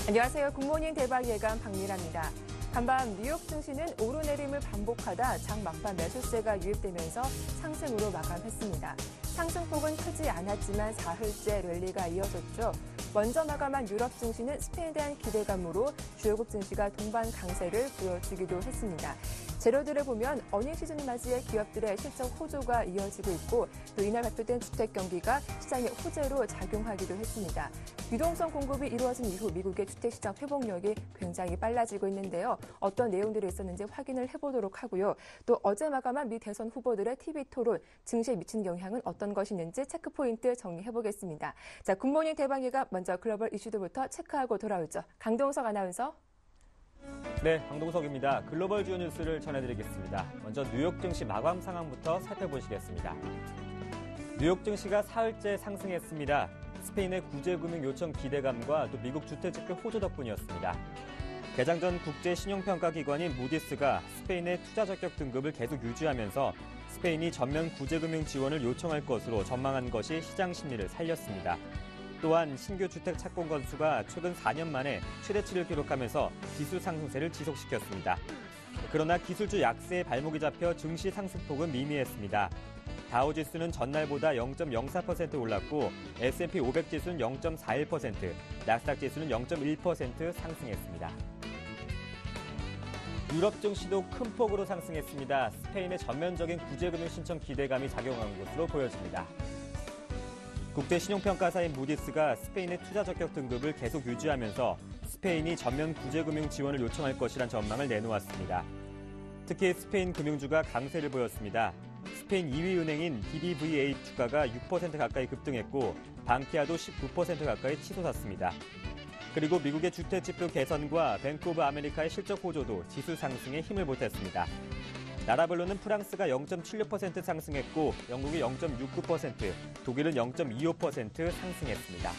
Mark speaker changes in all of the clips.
Speaker 1: 안녕하세요. 굿모닝 대박 예감 박미라입니다. 간밤 뉴욕 증시는 오르내림을 반복하다 장 막판 매수세가 유입되면서 상승으로 마감했습니다. 상승폭은 크지 않았지만 사흘째 랠리가 이어졌죠. 먼저 마감한 유럽 증시는 스페인에 대한 기대감으로 주요국 증시가 동반 강세를 보여주기도 했습니다. 재료들을 보면 어닝 시즌을 맞이해 기업들의 실적 호조가 이어지고 있고 또 이날 발표된 주택 경기가 시장의 호재로 작용하기도 했습니다. 유동성 공급이 이루어진 이후 미국의 주택시장 회복력이 굉장히 빨라지고 있는데요. 어떤 내용들이 있었는지 확인을 해보도록 하고요. 또 어제 마감한 미 대선 후보들의 TV 토론, 증시에 미친 영향은 어떤 것이 있는지 체크포인트 정리해보겠습니다. 자, 굿모닝 대박이가 먼저 글로벌 이슈들부터 체크하고 돌아오죠. 강동석 아나운서.
Speaker 2: 네, 강동석입니다. 글로벌 주요 뉴스를 전해드리겠습니다. 먼저 뉴욕 증시 마감 상황부터 살펴보시겠습니다. 뉴욕 증시가 사흘째 상승했습니다. 스페인의 구제금융 요청 기대감과 또 미국 주택지표 호조 덕분이었습니다. 개장 전 국제 신용평가기관인 무디스가 스페인의 투자 적격 등급을 계속 유지하면서 스페인이 전면 구제금융 지원을 요청할 것으로 전망한 것이 시장 심리를 살렸습니다. 또한 신규 주택 착공 건수가 최근 4년 만에 최대치를 기록하면서 지수 상승세를 지속시켰습니다. 그러나 기술주 약세에 발목이 잡혀 증시 상승폭은 미미했습니다. 다우지수는 전날보다 0.04% 올랐고 S&P 500 지수는 0.41%, 나스닥 지수는 0.1% 상승했습니다. 유럽 증시도 큰 폭으로 상승했습니다. 스페인의 전면적인 구제금융 신청 기대감이 작용한 것으로 보여집니다. 국제 신용평가사인 무디스가 스페인의 투자 적격 등급을 계속 유지하면서 스페인이 전면 구제금융 지원을 요청할 것이란 전망을 내놓았습니다. 특히 스페인 금융주가 강세를 보였습니다. 스페인 2위 은행인 BBVA 주가가 6% 가까이 급등했고 방키아도 19% 가까이 치솟았습니다. 그리고 미국의 주택지표 개선과 뱅크 오브 아메리카의 실적 호조도 지수 상승에 힘을 보탰습니다. 나라별로는 프랑스가 0.76% 상승했고 영국이 0.69%, 독일은 0.25% 상승했습니다.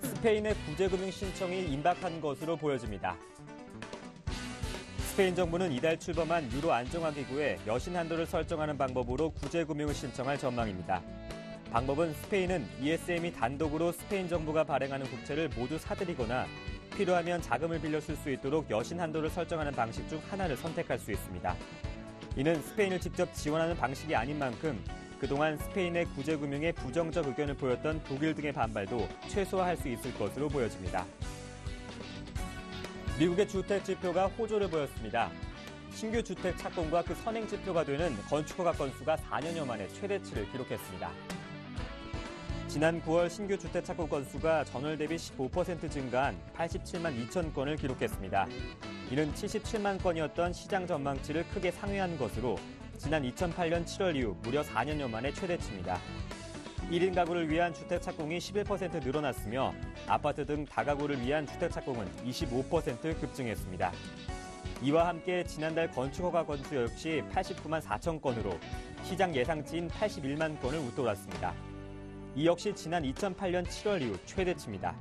Speaker 2: 스페인의 구제금융 신청이 임박한 것으로 보여집니다. 스페인 정부는 이달 출범한 유로 안정화기구에 여신 한도를 설정하는 방법으로 구제금융을 신청할 전망입니다. 방법은 스페인은 ESM이 단독으로 스페인 정부가 발행하는 국채를 모두 사들이거나 필요하면 자금을 빌려 쓸 수 있도록 여신 한도를 설정하는 방식 중 하나를 선택할 수 있습니다. 이는 스페인을 직접 지원하는 방식이 아닌 만큼 그동안 스페인의 구제금융에 부정적 의견을 보였던 독일 등의 반발도 최소화할 수 있을 것으로 보여집니다. 미국의 주택 지표가 호조를 보였습니다. 신규 주택 착공과 그 선행 지표가 되는 건축 허가 건수가 4년여 만에 최대치를 기록했습니다. 지난 9월 신규 주택 착공 건수가 전월 대비 15% 증가한 87만 2천 건을 기록했습니다. 이는 77만 건이었던 시장 전망치를 크게 상회한 것으로 지난 2008년 7월 이후 무려 4년여 만에 최대치입니다. 1인 가구를 위한 주택 착공이 11% 늘어났으며 아파트 등 다가구를 위한 주택 착공은 25% 급증했습니다. 이와 함께 지난달 건축 허가 건수 역시 89만 4천 건으로 시장 예상치인 81만 건을 웃돌았습니다. 이 역시 지난 2008년 7월 이후 최대치입니다.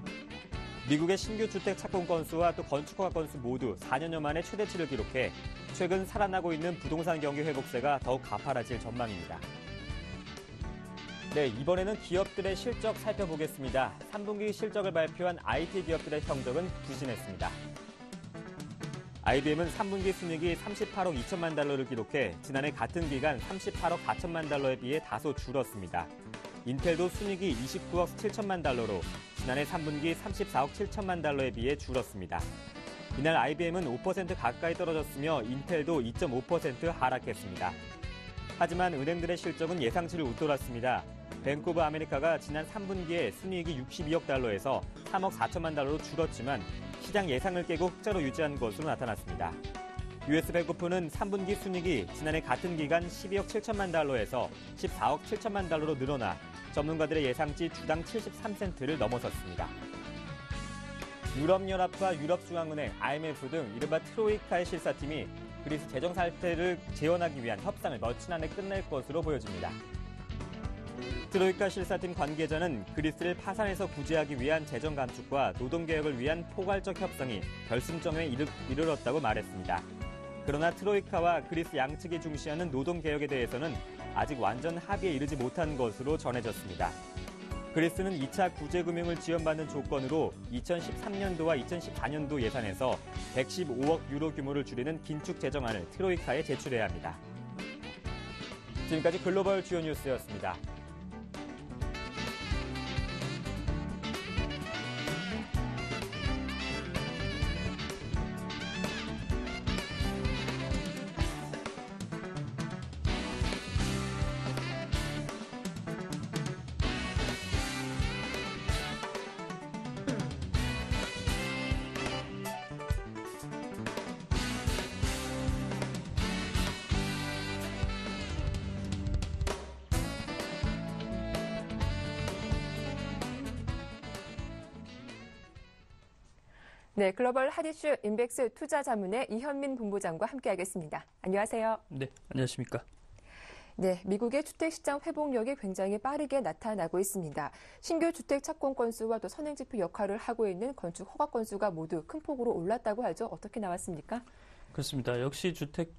Speaker 2: 미국의 신규 주택 착공 건수와 또 건축 허가 건수 모두 4년여 만에 최대치를 기록해 최근 살아나고 있는 부동산 경기 회복세가 더욱 가파라질 전망입니다. 네, 이번에는 기업들의 실적 살펴보겠습니다. 3분기 실적을 발표한 IT 기업들의 성적은 부진했습니다. IBM은 3분기 순이익이 38억 2천만 달러를 기록해 지난해 같은 기간 38억 4천만 달러에 비해 다소 줄었습니다. 인텔도 순이익이 29억 7천만 달러로 지난해 3분기 34억 7천만 달러에 비해 줄었습니다. 이날 IBM은 5% 가까이 떨어졌으며 인텔도 2.5% 하락했습니다. 하지만 은행들의 실적은 예상치를 웃돌았습니다. 뱅크 오브 아메리카가 지난 3분기에 순이익이 62억 달러에서 3억 4천만 달러로 줄었지만 시장 예상을 깨고 흑자로 유지한 것으로 나타났습니다. US 뱅코프는 3분기 순이익이 지난해 같은 기간 12억 7천만 달러에서 14억 7천만 달러로 늘어나 전문가들의 예상치 주당 73센트를 넘어섰습니다. 유럽연합과 유럽중앙은행, IMF 등 이른바 트로이카의 실사팀이 그리스 재정 사태를 재원하기 위한 협상을 며칠 안에 끝낼 것으로 보여집니다. 트로이카 실사팀 관계자는 그리스를 파산에서 구제하기 위한 재정 감축과 노동개혁을 위한 포괄적 협상이 결승점에 이르렀다고 말했습니다. 그러나 트로이카와 그리스 양측이 중시하는 노동개혁에 대해서는 아직 완전 합의에 이르지 못한 것으로 전해졌습니다. 그리스는 2차 구제금융을 지원받는 조건으로 2013년도와 2014년도 예산에서 115억 유로 규모를 줄이는 긴축 재정안을 트로이카에 제출해야 합니다. 지금까지 글로벌 주요 뉴스였습니다.
Speaker 1: 네, 글로벌 핫이슈 인백스 투자자문의 이현민 본부장과 함께하겠습니다. 안녕하세요.
Speaker 3: 네, 안녕하십니까.
Speaker 1: 네, 미국의 주택시장 회복력이 굉장히 빠르게 나타나고 있습니다. 신규 주택 착공 건수와 또 선행지표 역할을 하고 있는 건축 허가 건수가 모두 큰 폭으로 올랐다고 하죠. 어떻게 나왔습니까?
Speaker 3: 그렇습니다. 역시 주택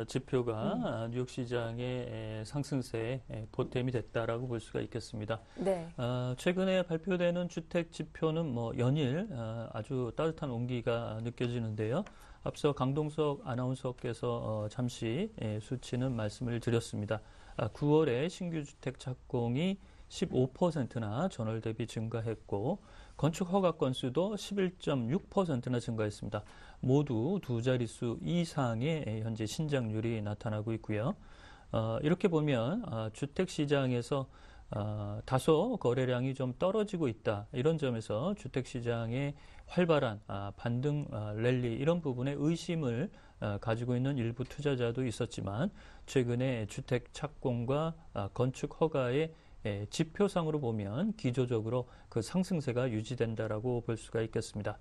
Speaker 3: 지표가 뉴욕 시장의 상승세에 보탬이 됐다라고 볼 수가 있겠습니다.
Speaker 1: 네.
Speaker 3: 최근에 발표되는 주택 지표는 연일 아주 따뜻한 온기가 느껴지는데요. 앞서 강동석 아나운서께서 잠시 수치는 말씀을 드렸습니다. 9월에 신규 주택 착공이 15%나 전월 대비 증가했고 건축 허가 건수도 11.6%나 증가했습니다. 모두 두 자릿수 이상의 현재 신장률이 나타나고 있고요. 이렇게 보면 주택 시장에서 다소 거래량이 좀 떨어지고 있다. 이런 점에서 주택 시장의 활발한 반등 랠리 이런 부분에 의심을 가지고 있는 일부 투자자도 있었지만 최근에 주택 착공과 건축 허가의 지표상으로 보면 기조적으로 그 상승세가 유지된다라고 볼 수가 있겠습니다.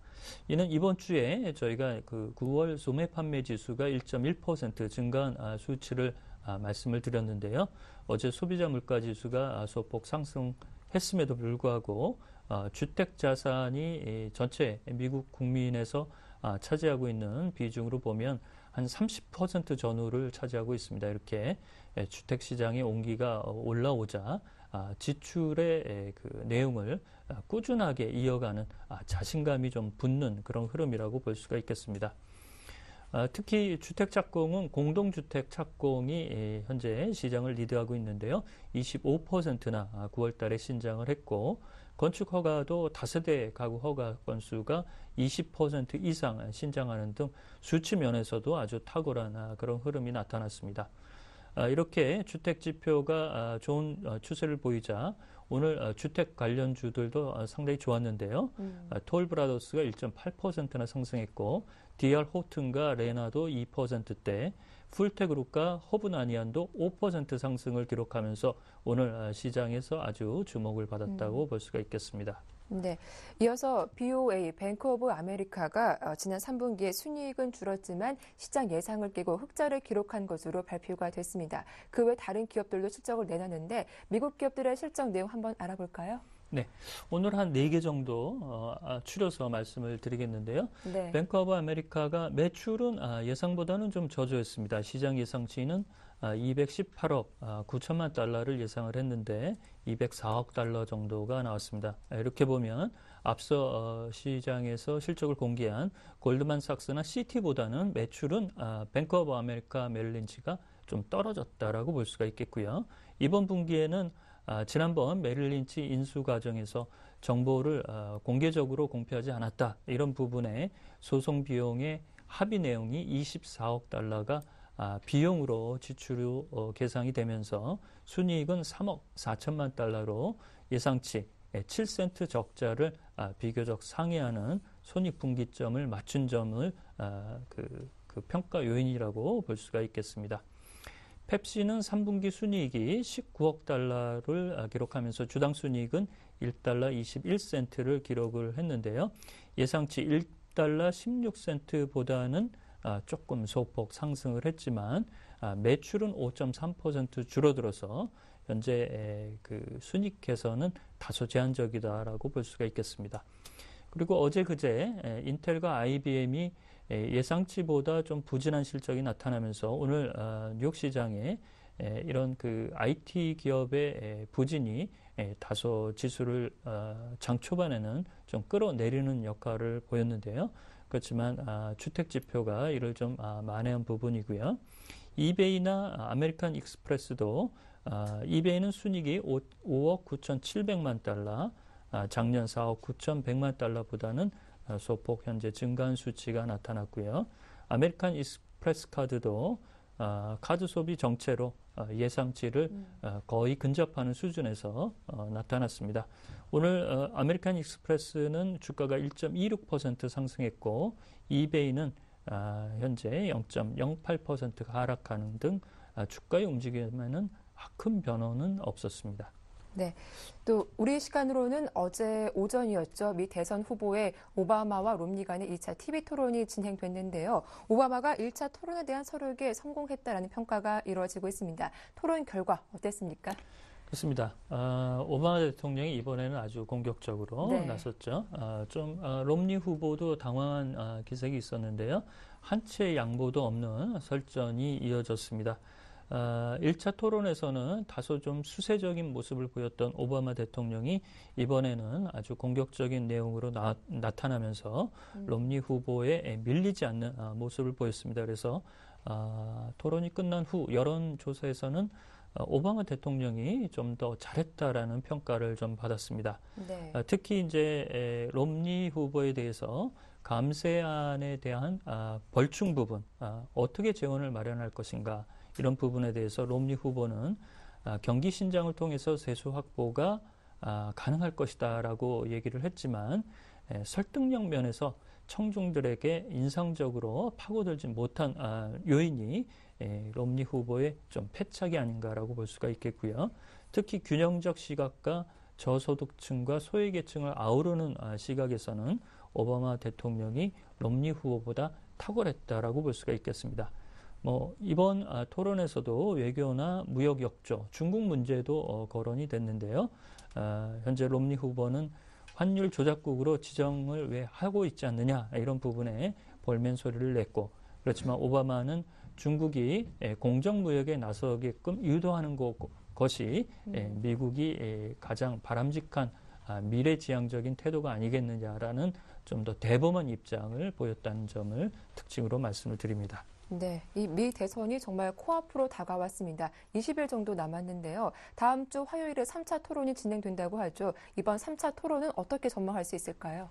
Speaker 3: 이는 이번 주에 저희가 그 9월 소매 판매 지수가 1.1% 증가한 수치를 말씀을 드렸는데요. 어제 소비자 물가 지수가 소폭 상승했음에도 불구하고 주택 자산이 전체 미국 국민에서 차지하고 있는 비중으로 보면 한 30% 전후를 차지하고 있습니다. 이렇게 주택 시장의 온기가 올라오자 지출의 그 내용을 꾸준하게 이어가는 자신감이 좀 붙는 그런 흐름이라고 볼 수가 있겠습니다. 특히 주택 착공은 공동주택 착공이 현재 시장을 리드하고 있는데요. 25%나 9월 달에 신장을 했고 건축 허가도 다세대 가구 허가 건수가 20% 이상 신장하는 등 수치 면에서도 아주 탁월한 그런 흐름이 나타났습니다. 이렇게 주택 지표가 좋은 추세를 보이자 오늘 주택 관련주들도 상당히 좋았는데요. 톨브라더스가 1.8%나 상승했고 DR 호튼과 레나도 2%대, 풀테그룹과 허브나니안도 5% 상승을 기록하면서 오늘 시장에서 아주 주목을 받았다고 볼 수가 있겠습니다.
Speaker 1: 네, 이어서 BOA, 뱅크 오브 아메리카가 지난 3분기에 순이익은 줄었지만 시장 예상을 깨고 흑자를 기록한 것으로 발표가 됐습니다. 그 외 다른 기업들도 실적을 내놨는데 미국 기업들의 실적 내용 한번 알아볼까요?
Speaker 3: 네, 오늘 한 4개 정도 추려서 말씀을 드리겠는데요.
Speaker 1: 네.
Speaker 3: 뱅크 오브 아메리카가 매출은 예상보다는 좀 저조했습니다. 시장 예상치는 218억 9천만 달러를 예상을 했는데 204억 달러 정도가 나왔습니다. 이렇게 보면 앞서 시장에서 실적을 공개한 골드만삭스나 시티보다는 매출은 뱅크 오브 아메리카 메릴린치가 좀 떨어졌다라고 볼 수가 있겠고요. 이번 분기에는 지난번 메릴린치 인수 과정에서 정보를 공개적으로 공표하지 않았다. 이런 부분에 소송 비용의 합의 내용이 24억 달러가 비용으로 지출로 계상이 되면서 순이익은 3억 4천만 달러로 예상치 7센트 적자를 비교적 상회하는 손익분기점을 맞춘 점을 그 평가 요인이라고 볼 수가 있겠습니다. 펩시는 3분기 순이익이 19억 달러를 기록하면서 주당 순이익은 1달러 21센트를 기록을 했는데요. 예상치 1달러 16센트보다는 조금 소폭 상승을 했지만 매출은 5.3% 줄어들어서 현재 그 순이익 개선은 다소 제한적이다라고 볼 수가 있겠습니다. 그리고 어제 그제 인텔과 IBM이 예상치보다 좀 부진한 실적이 나타나면서 오늘 뉴욕 시장에 이런 그 IT 기업의 부진이 다소 지수를 장 초반에는 좀 끌어내리는 역할을 보였는데요. 그렇지만 주택 지표가 이를 좀 만회한 부분이고요. 이베이나 아메리칸 익스프레스도 이베이는 순이익이 5억 9,700만 달러, 작년 4억 9,100만 달러보다는 소폭 현재 증가한 수치가 나타났고요. 아메리칸 익스프레스 카드도 카드 소비 정체로 예상치를 거의 근접하는 수준에서 나타났습니다. 오늘 아메리칸 익스프레스는 주가가 1.26% 상승했고 이베이는 현재 0.08%가 하락하는 등 주가의 움직임에는 큰 변화는 없었습니다.
Speaker 1: 네. 또 우리 시간으로는 어제 오전이었죠. 미 대선 후보의 오바마와 롬니 간의 2차 TV 토론이 진행됐는데요. 오바마가 1차 토론에 대한 서력에 성공했다라는 평가가 이루어지고 있습니다. 토론 결과 어땠습니까?
Speaker 3: 그렇습니다. 오바마 대통령이 이번에는 아주 공격적으로 나섰죠. 롬니 후보도 당황한 기색이 있었는데요. 한 채 양보도 없는 설전이 이어졌습니다. 1차 토론에서는 다소 좀 수세적인 모습을 보였던 오바마 대통령이 이번에는 아주 공격적인 내용으로 나타나면서 롬니 후보에 밀리지 않는 모습을 보였습니다. 그래서 토론이 끝난 후 여론조사에서는 오바마 대통령이 좀 더 잘했다라는 평가를 좀 받았습니다.
Speaker 1: 네.
Speaker 3: 특히 이제 롬니 후보에 대해서 감세안에 대한 벌충 부분, 어떻게 재원을 마련할 것인가 이런 부분에 대해서 롬니 후보는 경기 신장을 통해서 세수 확보가 가능할 것이다라고 얘기를 했지만 설득력 면에서 청중들에게 인상적으로 파고들지 못한 요인이 롬니 후보의 좀 패착이 아닌가라고 볼 수가 있겠고요. 특히 균형적 시각과 저소득층과 소외계층을 아우르는 시각에서는 오바마 대통령이 롬니 후보보다 탁월했다라고 볼 수가 있겠습니다. 이번 토론에서도 외교나 무역 역조, 중국 문제도 거론이 됐는데요. 현재 롬니 후보는 환율 조작국으로 지정을 왜 하고 있지 않느냐 이런 부분에 볼멘 소리를 냈고 그렇지만 오바마는 중국이 공정무역에 나서게끔 유도하는 것이 미국이 가장 바람직한 미래지향적인 태도가 아니겠느냐라는 좀 더 대범한 입장을 보였다는 점을 특징으로 말씀을 드립니다.
Speaker 1: 네, 이 미 대선이 정말 코앞으로 다가왔습니다. 20일 정도 남았는데요. 다음 주 화요일에 3차 토론이 진행된다고 하죠. 이번 3차 토론은 어떻게 전망할 수 있을까요?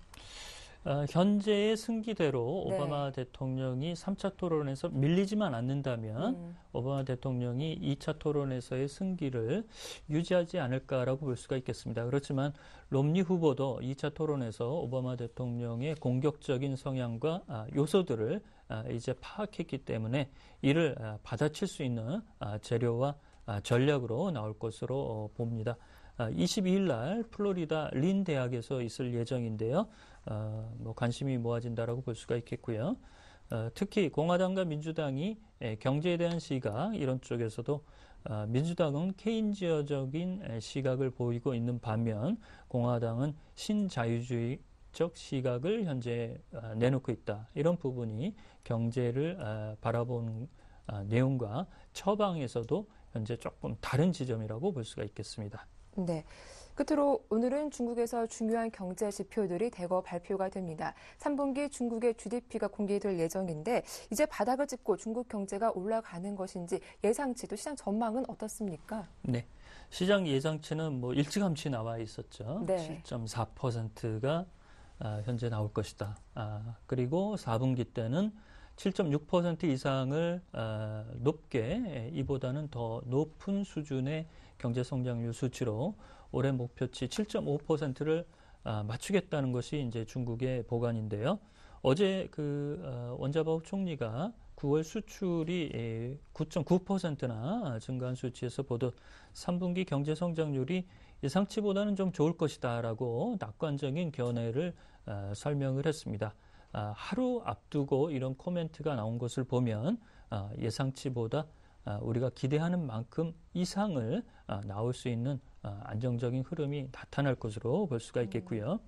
Speaker 3: 현재의 승기대로 오바마 대통령이 3차 토론에서 밀리지만 않는다면 오바마 대통령이 2차 토론에서의 승기를 유지하지 않을까라고 볼 수가 있겠습니다. 그렇지만 롬니 후보도 2차 토론에서 오바마 대통령의 공격적인 성향과 요소들을 이제 파악했기 때문에 이를 받아칠 수 있는 재료와 전략으로 나올 것으로 봅니다. 22일 날 플로리다 린 대학에서 있을 예정인데요. 관심이 모아진다라고 볼 수가 있겠고요. 특히 공화당과 민주당이 경제에 대한 시각 이런 쪽에서도 민주당은 케인지어적인 시각을 보이고 있는 반면 공화당은 신자유주의적 시각을 현재 내놓고 있다. 이런 부분이 경제를 바라보는 내용과 처방에서도 현재 조금 다른 지점이라고 볼 수가 있겠습니다.
Speaker 1: 네. 끝으로 오늘은 중국에서 중요한 경제 지표들이 대거 발표가 됩니다. 3분기 중국의 GDP가 공개될 예정인데 이제 바닥을 짚고 중국 경제가 올라가는 것인지 예상치 또 시장 전망은 어떻습니까?
Speaker 3: 네. 시장 예상치는 일찌감치 나와 있었죠.
Speaker 1: 네.
Speaker 3: 7.4%가 현재 나올 것이다. 그리고 4분기 때는 7.6% 이상을 높게 이보다는 더 높은 수준의 경제 성장률 수치로 올해 목표치 7.5%를 맞추겠다는 것이 이제 중국의 보관인데요. 어제 원자바오 총리가 9월 수출이 9.9%나 증가한 수치에서 보듯 3분기 경제 성장률이 예상치보다는 좀 좋을 것이다라고 낙관적인 견해를 설명을 했습니다. 하루 앞두고 이런 코멘트가 나온 것을 보면 예상치보다 우리가 기대하는 만큼 이상을 나올 수 있는 안정적인 흐름이 나타날 것으로 볼 수가 있겠고요.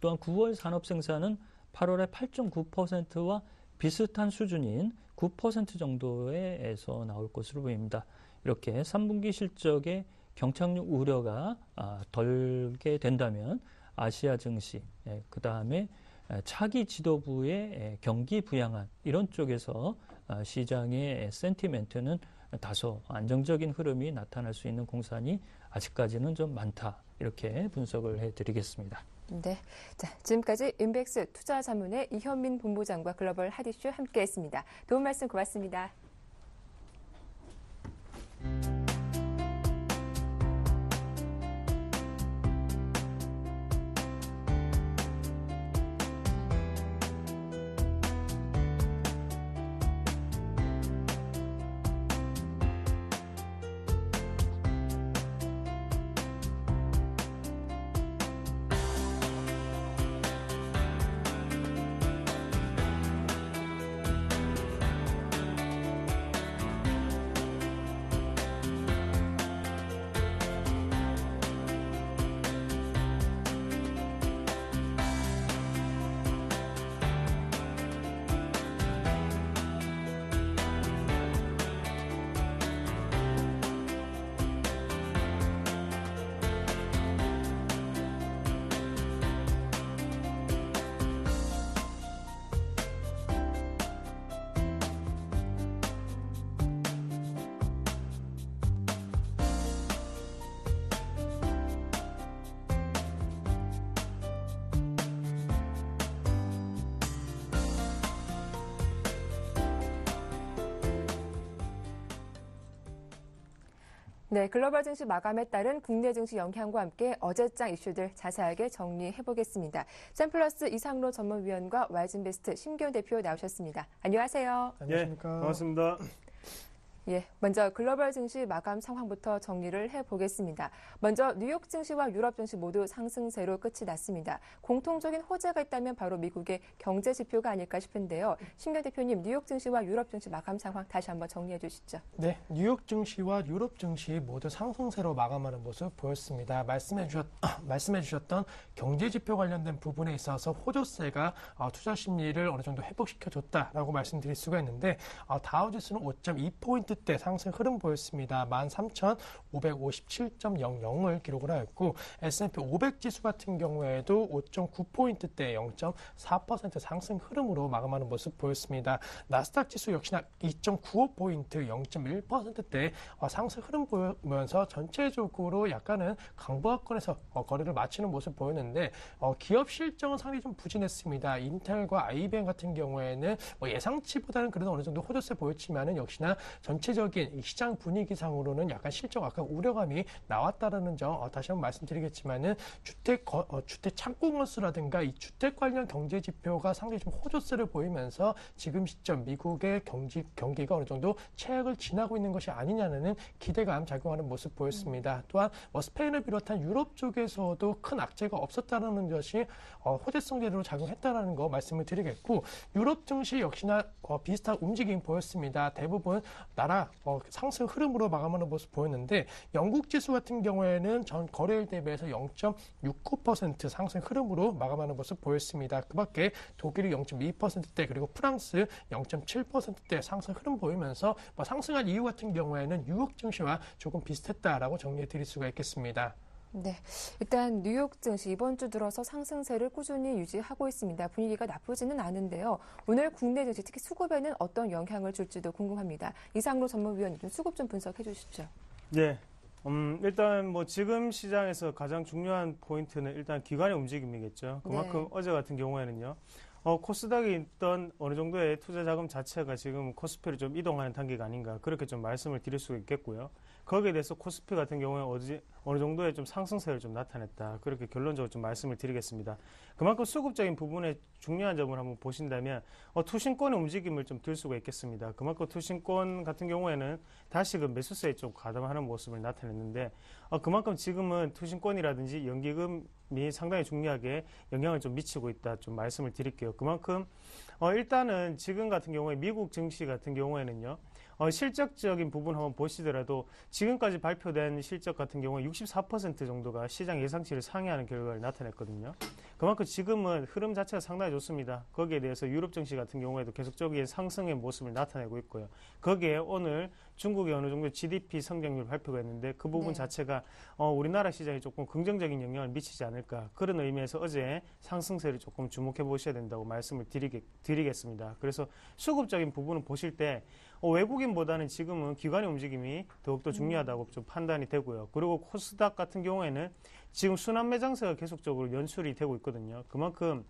Speaker 3: 또한 9월 산업 생산은 8월에 8.9%와 비슷한 수준인 9% 정도에서 나올 것으로 보입니다. 이렇게 3분기 실적의 경착륙 우려가 덜게 된다면 아시아 증시, 그 다음에 차기 지도부의 경기 부양안 이런 쪽에서 시장의 센티멘트는 다소 안정적인 흐름이 나타날 수 있는 공산이 아직까지는 좀 많다. 이렇게 분석을 해드리겠습니다.
Speaker 1: 네, 자 지금까지 인백스 투자자문의 이현민 본부장과 글로벌 핫 이슈 함께했습니다. 도움 말씀 고맙습니다. 네, 글로벌 증시 마감에 따른 국내 증시 영향과 함께 어제장 이슈들 자세하게 정리해 보겠습니다. 샘플러스 이상로 전문위원과 와이즌베스트 심기현 대표 나오셨습니다. 안녕하세요.
Speaker 4: 안녕하십니까. 반갑습니다.
Speaker 1: 예, 먼저 글로벌 증시 마감 상황부터 정리를 해보겠습니다. 먼저 뉴욕 증시와 유럽 증시 모두 상승세로 끝이 났습니다. 공통적인 호재가 있다면 바로 미국의 경제 지표가 아닐까 싶은데요. 심기현 대표님, 뉴욕 증시와 유럽 증시 마감 상황 다시 한번 정리해 주시죠.
Speaker 4: 네, 뉴욕 증시와 유럽 증시 모두 상승세로 마감하는 모습 보였습니다. 말씀해 주셨던 경제 지표 관련된 부분에 있어서 호조세가 투자 심리를 어느 정도 회복시켜줬다라고 말씀드릴 수가 있는데 다우지수는 5.2포인트 대 상승 흐름 보였습니다. 13,557.00을 기록을 하였고 S&P 500 지수 같은 경우에도 5.9포인트대 0.4% 상승 흐름으로 마감하는 모습 보였습니다. 나스닥 지수 역시나 2.95포인트 0.1%대 상승 흐름 보이면서 전체적으로 약간은 강보합권에서 거래를 마치는 모습 보였는데 기업 실적은 상당히 좀 부진했습니다. 인텔과 IBM 같은 경우에는 예상치보다는 그래도 어느 정도 호조세 보였지만은 역시나 전체적인 시장 분위기상으로는 약간 실적 아까 우려감이 나왔다라는 점 다시 한번 말씀드리겠지만은 주택 창고 건수라든가 이 주택 관련 경제 지표가 상당히 좀 호조세를 보이면서 지금 시점 미국의 경기가 어느 정도 최악을 지나고 있는 것이 아니냐는 기대감 작용하는 모습 보였습니다. 또한 스페인을 비롯한 유럽 쪽에서도 큰 악재가 없었다는 것이 호재성 재료로 작용했다라는 거 말씀을 드리겠고 유럽 증시 역시나 비슷한 움직임 보였습니다. 대부분 나라 상승 흐름으로 마감하는 모습 보였는데 영국 지수 같은 경우에는 전 거래일 대비해서 0.69% 상승 흐름으로 마감하는 모습 보였습니다. 그 밖에 독일이 0.2%대 그리고 프랑스 0.7%대 상승 흐름 보이면서 상승한 이유 같은 경우에는 뉴욕 증시와 조금 비슷했다라고 정리해 드릴 수가 있겠습니다.
Speaker 1: 네, 일단 뉴욕 증시 이번 주 들어서 상승세를 꾸준히 유지하고 있습니다. 분위기가 나쁘지는 않은데요. 오늘 국내 증시 특히 수급에는 어떤 영향을 줄지도 궁금합니다. 이상로 전문위원 수급 좀 분석해 주시죠.
Speaker 5: 네, 일단 지금 시장에서 가장 중요한 포인트는 일단 기관의 움직임이겠죠. 그만큼
Speaker 1: 네.
Speaker 5: 어제 같은 경우에는요. 코스닥에 있던 어느 정도의 투자 자금 자체가 지금 코스피로 좀 이동하는 단계가 아닌가 그렇게 좀 말씀을 드릴 수 있겠고요. 거기에 대해서 코스피 같은 경우에 어느 정도의 좀 상승세를 좀 나타냈다. 그렇게 결론적으로 좀 말씀을 드리겠습니다. 그만큼 수급적인 부분에 중요한 점을 한번 보신다면 투신권의 움직임을 좀 들 수가 있겠습니다. 그만큼 투신권 같은 경우에는 다시 그 매수세에 좀 가담하는 모습을 나타냈는데 그만큼 지금은 투신권이라든지 연기금이 상당히 중요하게 영향을 좀 미치고 있다. 좀 말씀을 드릴게요. 그만큼 일단은 지금 같은 경우에 미국 증시 같은 경우에는요. 실적적인 부분 한번 보시더라도 지금까지 발표된 실적 같은 경우에 64% 정도가 시장 예상치를 상회하는 결과를 나타냈거든요. 그만큼 지금은 흐름 자체가 상당히 좋습니다. 거기에 대해서 유럽 증시 같은 경우에도 계속적인 상승의 모습을 나타내고 있고요. 거기에 오늘 중국의 어느 정도 GDP 성장률 발표가 있는데 그 부분
Speaker 1: 네.
Speaker 5: 자체가 우리나라 시장에 조금 긍정적인 영향을 미치지 않을까. 그런 의미에서 어제 상승세를 조금 주목해 보셔야 된다고 말씀을 드리겠습니다. 그래서 수급적인 부분을 보실 때 외국인보다는 지금은 기관의 움직임이 더욱더 중요하다고 좀 판단이 되고요. 그리고 코스닥 같은 경우에는 지금 순환 매장세가 계속적으로 연출이 되고 있거든요. 그만큼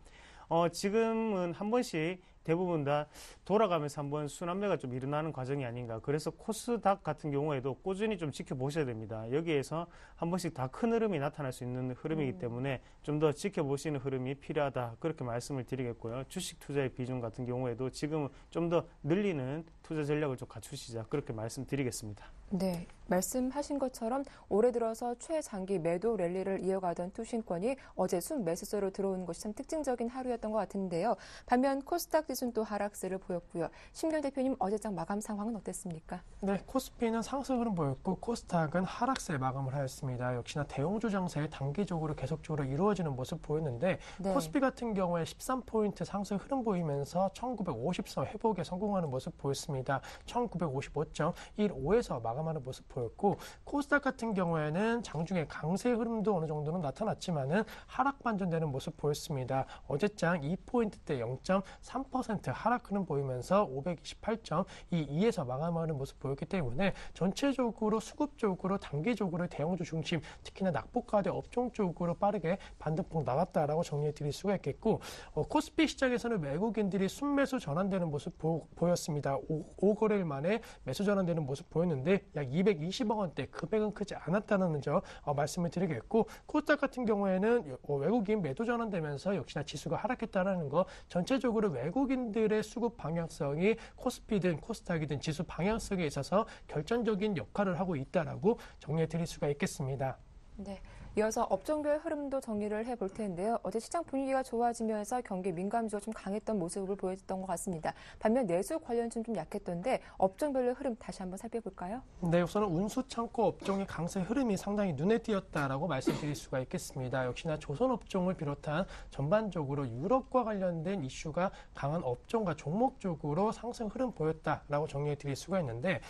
Speaker 5: 지금은 한 번씩 대부분 다 돌아가면서 한번 순환매가 좀 일어나는 과정이 아닌가. 그래서 코스닥 같은 경우에도 꾸준히 좀 지켜보셔야 됩니다. 여기에서 한 번씩 다 큰 흐름이 나타날 수 있는 흐름이기 때문에 좀 더 지켜보시는 흐름이 필요하다. 그렇게 말씀을 드리겠고요. 주식 투자의 비중 같은 경우에도 지금은 좀 더 늘리는 투자 전략을 좀 갖추시자. 그렇게 말씀드리겠습니다.
Speaker 1: 네, 말씀하신 것처럼 올해 들어서 최장기 매도 랠리를 이어가던 투신권이 어제 순매수세로 들어오는 것이 참 특징적인 하루였던 것 같은데요. 반면 코스닥 지수는 또 하락세를 보였고요. 심경 대표님, 어제장 마감 상황은 어땠습니까?
Speaker 4: 네, 코스피는 상승 흐름 보였고 코스닥은 하락세 마감을 하였습니다. 역시나 대형주 장세 단기적으로 계속적으로 이루어지는 모습 보였는데
Speaker 1: 네.
Speaker 4: 코스피 같은 경우에 13포인트 상승 흐름 보이면서 1950선 회복에 성공하는 모습 보였습니다. 1955.15에서 마감하는 모습 보였고 코스닥 같은 경우에는 장중에 강세 흐름도 어느 정도는 나타났지만은 하락 반전되는 모습 보였습니다. 어제장 2포인트대 0.3% 하락 흐름 보이면서 528.22에서 마감하는 모습 보였기 때문에 전체적으로 수급적으로 단기적으로 대형주 중심 특히나 낙폭과대 업종 쪽으로 빠르게 반등폭 나갔다라고 정리해 드릴 수가 있겠고 코스피 시장에서는 외국인들이 순매수 전환되는 모습 보였습니다. 5거래일 만에 매수 전환되는 모습 보였는데 약 220억 원대 금액은 크지 않았다는 점 말씀을 드리겠고 코스닥 같은 경우에는 외국인 매도 전환되면서 역시나 지수가 하락했다는 거 전체적으로 외국인들의 수급 방향성이 코스피든 코스닥이든 지수 방향성에 있어서 결정적인 역할을 하고 있다라고 정리해 드릴 수가 있겠습니다.
Speaker 1: 네. 이어서 업종별 흐름도 정리를 해볼 텐데요. 어제 시장 분위기가 좋아지면서 경기 민감주가 좀 강했던 모습을 보였던 것 같습니다. 반면 내수 관련주는 좀 약했던데 업종별로 흐름 다시 한번 살펴볼까요?
Speaker 4: 네, 우선은 운수창고 업종의 강세 흐름이 상당히 눈에 띄었다라고 말씀드릴 수가 있겠습니다. 역시나 조선업종을 비롯한 전반적으로 유럽과 관련된 이슈가 강한 업종과 종목 쪽으로 상승 흐름 보였다라고 정리해 드릴 수가 있는데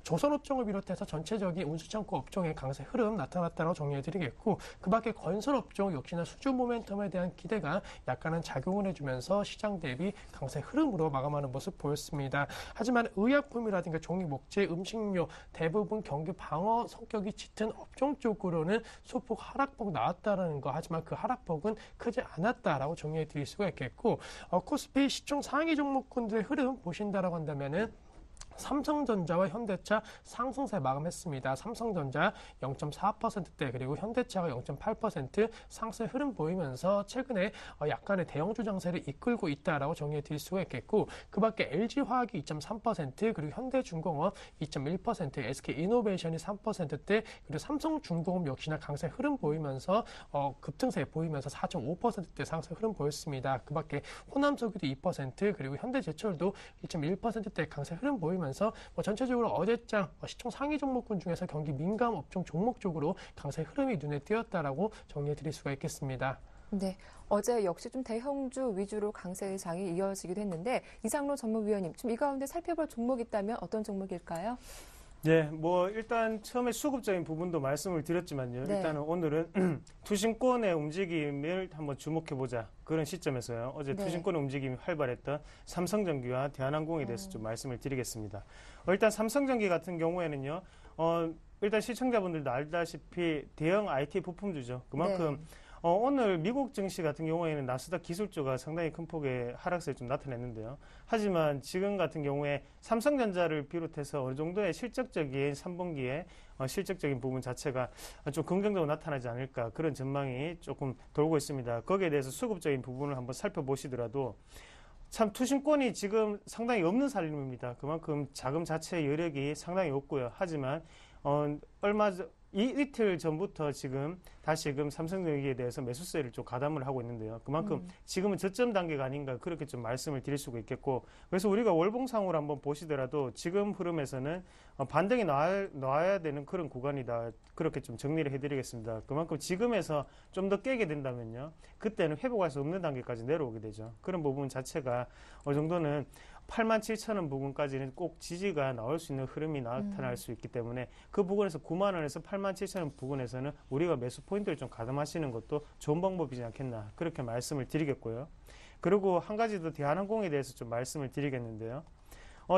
Speaker 4: 조선업종을 비롯해서 전체적인 운수창고 업종의 강세 흐름 나타났다고 정리해드리겠고 그 밖에 건설업종 역시나 수주 모멘텀에 대한 기대가 약간은 작용을 해주면서 시장 대비 강세 흐름으로 마감하는 모습 보였습니다. 하지만 의약품이라든가 종이목재, 음식료 대부분 경기 방어 성격이 짙은 업종 쪽으로는 소폭 하락폭 나왔다는 거 하지만 그 하락폭은 크지 않았다라고 정리해드릴 수가 있겠고 코스피 시총 상위 종목군들의 흐름 보신다라고 한다면은 삼성전자와 현대차 상승세 마감했습니다. 삼성전자 0.4%대 그리고 현대차가 0.8% 상승 흐름 보이면서 최근에 약간의 대형주 장세를 이끌고 있다라고 정리해 드릴 수가 있겠고 그 밖에 LG화학이 2.3% 그리고 현대중공업 2.1% SK이노베이션이 3%대 그리고 삼성중공업 역시나 강세 흐름 보이면서 급등세 보이면서 4.5%대 상승 흐름 보였습니다. 그 밖에 호남석유도 2% 그리고 현대제철도 1.1%대 강세 흐름 보이면서 전체적으로 어제장 시총 상위 종목군 중에서 경기 민감 업종 종목 쪽으로 강세 흐름이 눈에 띄었다라고 정리해 드릴 수가 있겠습니다.
Speaker 1: 네, 어제 역시 좀 대형주 위주로 강세장이 이어지기도 했는데 이상로 전문위원님, 지금 이 가운데 살펴볼 종목이 있다면 어떤 종목일까요?
Speaker 5: 네, 일단 처음에 수급적인 부분도 말씀을 드렸지만요.
Speaker 1: 네.
Speaker 5: 일단은 오늘은 투신권의 움직임을 한번 주목해보자. 그런 시점에서요. 어제
Speaker 1: 네.
Speaker 5: 투신권의 움직임이 활발했던 삼성전기와 대한항공에 대해서 좀 말씀을 드리겠습니다. 일단 삼성전기 같은 경우에는요. 일단 시청자분들도 알다시피 대형 IT 부품주죠. 그만큼 오늘 미국 증시 같은 경우에는 나스닥 기술주가 상당히 큰 폭의 하락세를 좀 나타냈는데요. 하지만 지금 같은 경우에 삼성전자를 비롯해서 어느 정도의 실적적인 3분기에 실적적인 부분 자체가 좀 긍정적으로 나타나지 않을까 그런 전망이 조금 돌고 있습니다. 거기에 대해서 수급적인 부분을 한번 살펴보시더라도 참 투신권이 지금 상당히 없는 살림입니다. 그만큼 자금 자체 여력이 상당히 없고요. 하지만 얼마 이틀 전부터 지금 다시금 삼성전기에 대해서 매수세를 좀 가담을 하고 있는데요. 그만큼 지금은 저점 단계가 아닌가 그렇게 좀 말씀을 드릴 수가 있겠고, 그래서 우리가 월봉상으로 한번 보시더라도 지금 흐름에서는 반등이 나와야 되는 그런 구간이다. 그렇게 좀 정리를 해드리겠습니다. 그만큼 지금에서 좀 더 깨게 된다면요, 그때는 회복할 수 없는 단계까지 내려오게 되죠. 그런 부분 자체가 어느 정도는 87,000원 부분까지는 꼭 지지가 나올 수 있는 흐름이 나타날 수 있기 때문에 그 부분에서 9만 원에서 87,000원 부분에서는 우리가 매수 포인트를 좀 가담하시는 것도 좋은 방법이지 않겠나 그렇게 말씀을 드리겠고요. 그리고 한 가지 더 대한항공에 대해서 좀 말씀을 드리겠는데요.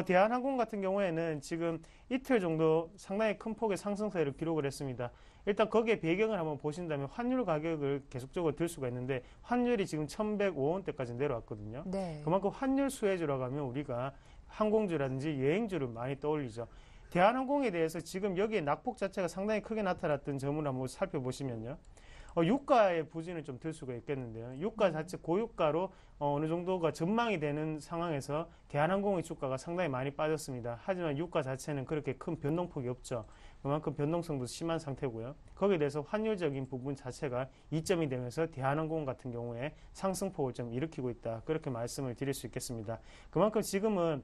Speaker 5: 대한항공 같은 경우에는 지금 이틀 정도 상당히 큰 폭의 상승세를 기록을 했습니다. 일단 거기에 배경을 한번 보신다면 환율 가격을 계속적으로 들 수가 있는데, 환율이 지금 1105원대까지 내려왔거든요.
Speaker 1: 네.
Speaker 5: 그만큼 환율 수혜주라고 하면 우리가 항공주라든지 여행주를 많이 떠올리죠. 대한항공에 대해서 지금 여기에 낙폭 자체가 상당히 크게 나타났던 점을 한번 살펴보시면요. 유가의 부진을 좀 들 수가 있겠는데요. 유가 자체 고유가로 어느 정도가 전망이 되는 상황에서 대한항공의 주가가 상당히 많이 빠졌습니다. 하지만 유가 자체는 그렇게 큰 변동폭이 없죠. 그만큼 변동성도 심한 상태고요. 거기에 대해서 환율적인 부분 자체가 이점이 되면서 대한항공 같은 경우에 상승폭을 좀 일으키고 있다. 그렇게 말씀을 드릴 수 있겠습니다. 그만큼 지금은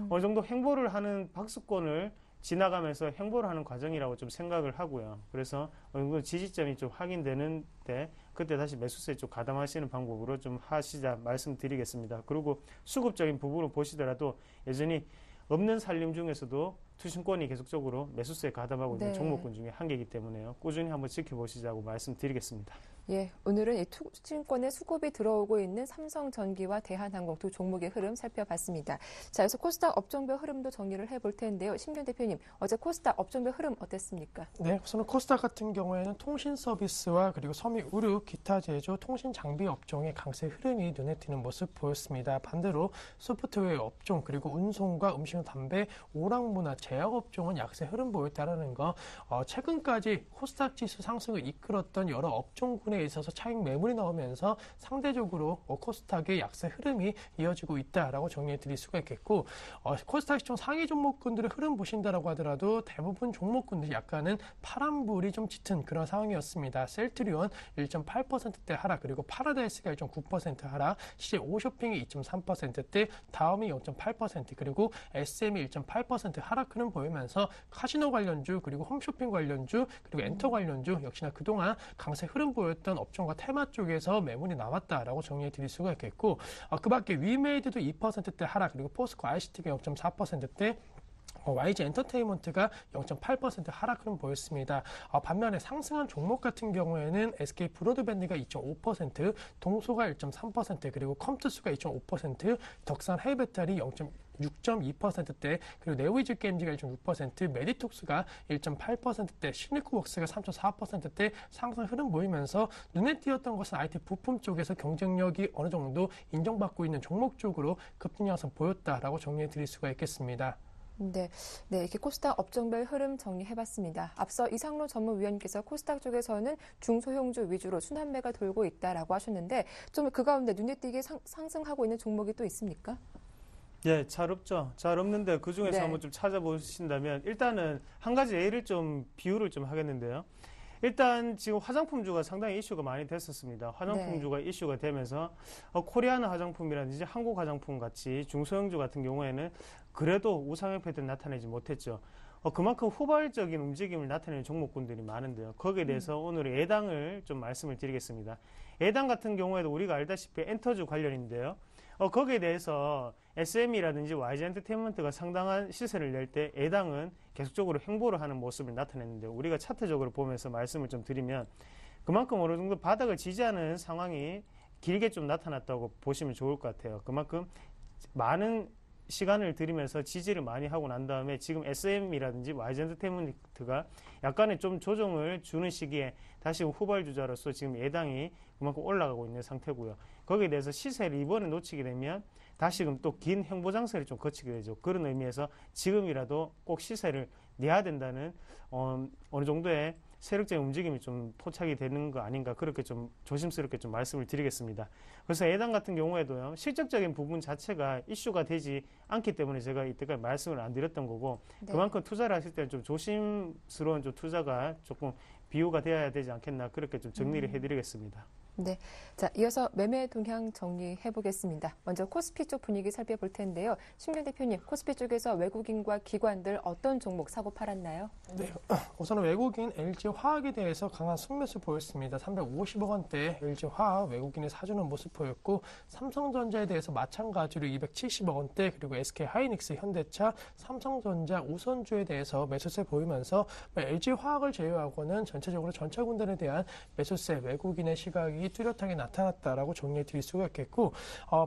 Speaker 5: 어느 정도 행보를 하는 박스권을 지나가면서 행보를 하는 과정이라고 좀 생각을 하고요. 그래서 어느 정도 지지점이 좀 확인되는 때 그때 다시 매수세 쪽 가담하시는 방법으로 좀 하시자 말씀드리겠습니다. 그리고 수급적인 부분을 보시더라도 여전히 없는 살림 중에서도 투신권이 계속적으로 매수세에 가담하고 있는
Speaker 1: 네.
Speaker 5: 종목군 중에 한 개이기 때문에요. 꾸준히 한번 지켜보시자고 말씀드리겠습니다.
Speaker 1: 예, 오늘은 이 투신권에 수급이 들어오고 있는 삼성전기와 대한항공 두 종목의 흐름 살펴봤습니다. 자, 여기서 코스닥 업종별 흐름도 정리를 해볼 텐데요. 신규 대표님, 어제 코스닥 업종별 흐름 어땠습니까?
Speaker 4: 네, 우선은 코스닥 같은 경우에는 통신 서비스와 그리고 섬유 의류, 기타 제조, 통신 장비 업종의 강세 흐름이 눈에 띄는 모습 보였습니다. 반대로 소프트웨어 업종 그리고 운송과 음식, 담배, 오락문화, 제약 업종은 약세 흐름 보였다라는 거. 최근까지 코스닥 지수 상승을 이끌었던 여러 업종군에 있어서 차익 매물이 나오면서 상대적으로 코스닥의 약세 흐름이 이어지고 있다라고 정리해 드릴 수가 있겠고, 코스닥 시총 상위 종목군들의 흐름 보신다라고 하더라도 대부분 종목군들이 약간은 파란불이 좀 짙은 그런 상황이었습니다. 셀트리온 1.8%대 하락, 그리고 파라다이스가 1.9% 하락, CJ5쇼핑이 2.3%대, 다음이 0.8%, 그리고 SM이 1.8% 하락 흐름 보이면서 카지노 관련주, 그리고 홈쇼핑 관련주, 그리고 엔터 관련주 역시나 그동안 강세 흐름 보였던 업종과 테마 쪽에서 매물이 나왔다라고 정리해 드릴 수가 있겠고, 그 밖에 위메이드도 2%대 하락, 그리고 포스코 ICT가 0.4%대, YG 엔터테인먼트가 0.8% 하락 흐름 보였습니다. 반면에 상승한 종목 같은 경우에는 SK 브로드밴드가 2.5%, 동소가 1.3%, 그리고 컴투스가 2.5%, 덕산 헤이배터리 6.2%대, 그리고 네오이즈 게임즈가 1.6%, 메디톡스가 1.8%대, 시니크웍스가 3.4%대 상승 흐름 보이면서 눈에 띄었던 것은 IT 부품 쪽에서 경쟁력이 어느 정도 인정받고 있는 종목 쪽으로 급등 양상 보였다라고 정리해 드릴 수가 있겠습니다.
Speaker 1: 네, 이렇게 코스닥 업종별 흐름 정리해봤습니다. 앞서 이상로 전문위원님께서 코스닥 쪽에서는 중소형주 위주로 순환매가 돌고 있다라고 하셨는데, 좀 그 가운데 눈에 띄게 상승하고 있는 종목이 또 있습니까?
Speaker 5: 예, 잘 없죠. 잘 없는데 그 중에서
Speaker 1: 네.
Speaker 5: 한번 좀 찾아보신다면 일단은 한 가지 비유를 좀 하겠는데요. 일단 지금 화장품주가 상당히 이슈가 많이 됐었습니다. 화장품주가 이슈가 되면서 코리아나 화장품이라든지 한국 화장품 같이 중소형주 같은 경우에는 그래도 우상 형태들은 나타내지 못했죠. 그만큼 후발적인 움직임을 나타내는 종목군들이 많은데요. 거기에 대해서 오늘 예당을 좀 말씀을 드리겠습니다. 예당 같은 경우에도 우리가 알다시피 엔터주 관련인데요. 거기에 대해서 SM이라든지 YG 엔터테인먼트가 상당한 시세를 낼 때 예당은 계속적으로 행보를 하는 모습을 나타냈는데, 우리가 차트적으로 보면서 말씀을 좀 드리면 그만큼 어느 정도 바닥을 지지하는 상황이 길게 좀 나타났다고 보시면 좋을 것 같아요. 그만큼 많은 시간을 들이면서 지지를 많이 하고 난 다음에 지금 SM이라든지 YG 엔터테인먼트가 약간의 좀 조정을 주는 시기에 다시 후발주자로서 지금 예당이 그만큼 올라가고 있는 상태고요. 거기에 대해서 시세를 이번에 놓치게 되면 다시금 또 긴 행보 장세를 좀 거치게 되죠. 그런 의미에서 지금이라도 꼭 시세를 내야 된다는 어느 정도의 세력적인 움직임이 좀 포착이 되는 거 아닌가 그렇게 좀 조심스럽게 좀 말씀을 드리겠습니다. 그래서 예당 같은 경우에도요, 실적적인 부분 자체가 이슈가 되지 않기 때문에 제가 이때까지 말씀을 안 드렸던 거고,
Speaker 1: 네.
Speaker 5: 그만큼 투자를 하실 때는 좀 조심스러운 좀 투자가 조금 비유가 되어야 되지 않겠나 그렇게 좀 정리를 해드리겠습니다.
Speaker 1: 네. 자, 이어서 매매 동향 정리해 보겠습니다. 먼저 코스피 쪽 분위기 살펴볼 텐데요. 신규 대표님, 코스피 쪽에서 외국인과 기관들 어떤 종목 사고 팔았나요?
Speaker 4: 네, 우선은 외국인 LG화학에 대해서 강한 순매수 보였습니다. 350억 원대 LG화학 외국인이 사주는 모습 보였고, 삼성전자에 대해서 마찬가지로 270억 원대, 그리고 SK하이닉스, 현대차, 삼성전자, 우선주에 대해서 매수세 보이면서 LG화학을 제외하고는 전체적으로 전차군단에 대한 매수세, 외국인의 시각이 뚜렷하게 나타났다라고 정리해 드릴 수가 있겠고,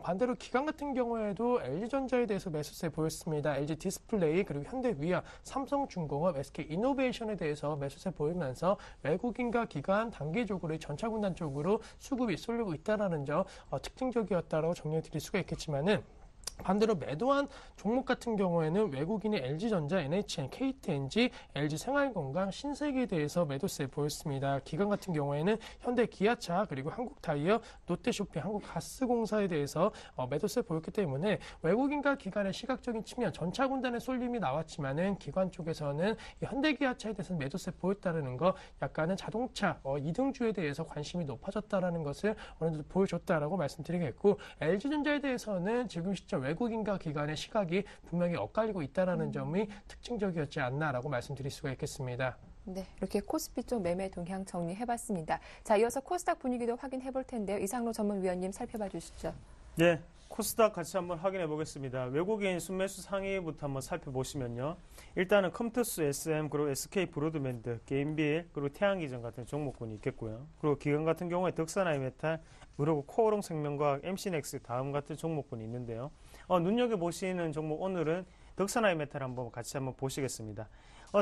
Speaker 4: 반대로 기관 같은 경우에도 LG전자에 대해서 매수세 보였습니다. LG디스플레이, 그리고 현대위아, 삼성중공업, SK이노베이션에 대해서 매수세 보이면서 외국인과 기관 단기적으로 전차군단 쪽으로 수급이 쏠리고 있다는 점 특징적이었다라고 정리해 드릴 수가 있겠지만은, 반대로 매도한 종목 같은 경우에는 외국인이 LG전자, NHN, KTNG, LG생활건강, 신세계에 대해서 매도세 보였습니다. 기관 같은 경우에는 현대기아차, 그리고 한국타이어, 롯데쇼핑, 한국가스공사에 대해서 매도세 보였기 때문에 외국인과 기관의 시각적인 측면, 전차군단의 쏠림이 나왔지만은 기관 쪽에서는 이 현대기아차에 대해서는 매도세 보였다는 거, 약간은 자동차 2등주에 대해서 관심이 높아졌다는 것을 어느 정도 보여줬다라고 말씀드리겠고, LG전자에 대해서는 지금 시점 외국인과 기관의 시각이 분명히 엇갈리고 있다는 점이 특징적이었지 않나라고 말씀드릴 수가 있겠습니다.
Speaker 1: 네, 이렇게 코스피 쪽 매매 동향 정리해봤습니다. 자, 이어서 코스닥 분위기도 확인해 볼 텐데요. 이상로 전문위원님 살펴봐 주시죠.
Speaker 5: 네, 코스닥 같이 한번 확인해 보겠습니다. 외국인 순매수 상위부터 한번 살펴보시면요. 일단은 컴투스, SM, 그리고 SK 브로드밴드, 게임빌, 그리고 태양기전 같은 종목군이 있겠고요. 그리고 기관 같은 경우에 덕산아이메탈, 그리고 코오롱생명과학, MC넥스 다음 같은 종목군이 있는데요. 눈여겨보시는 종목 오늘은 덕산아이메탈 한번 같이 한번 보시겠습니다.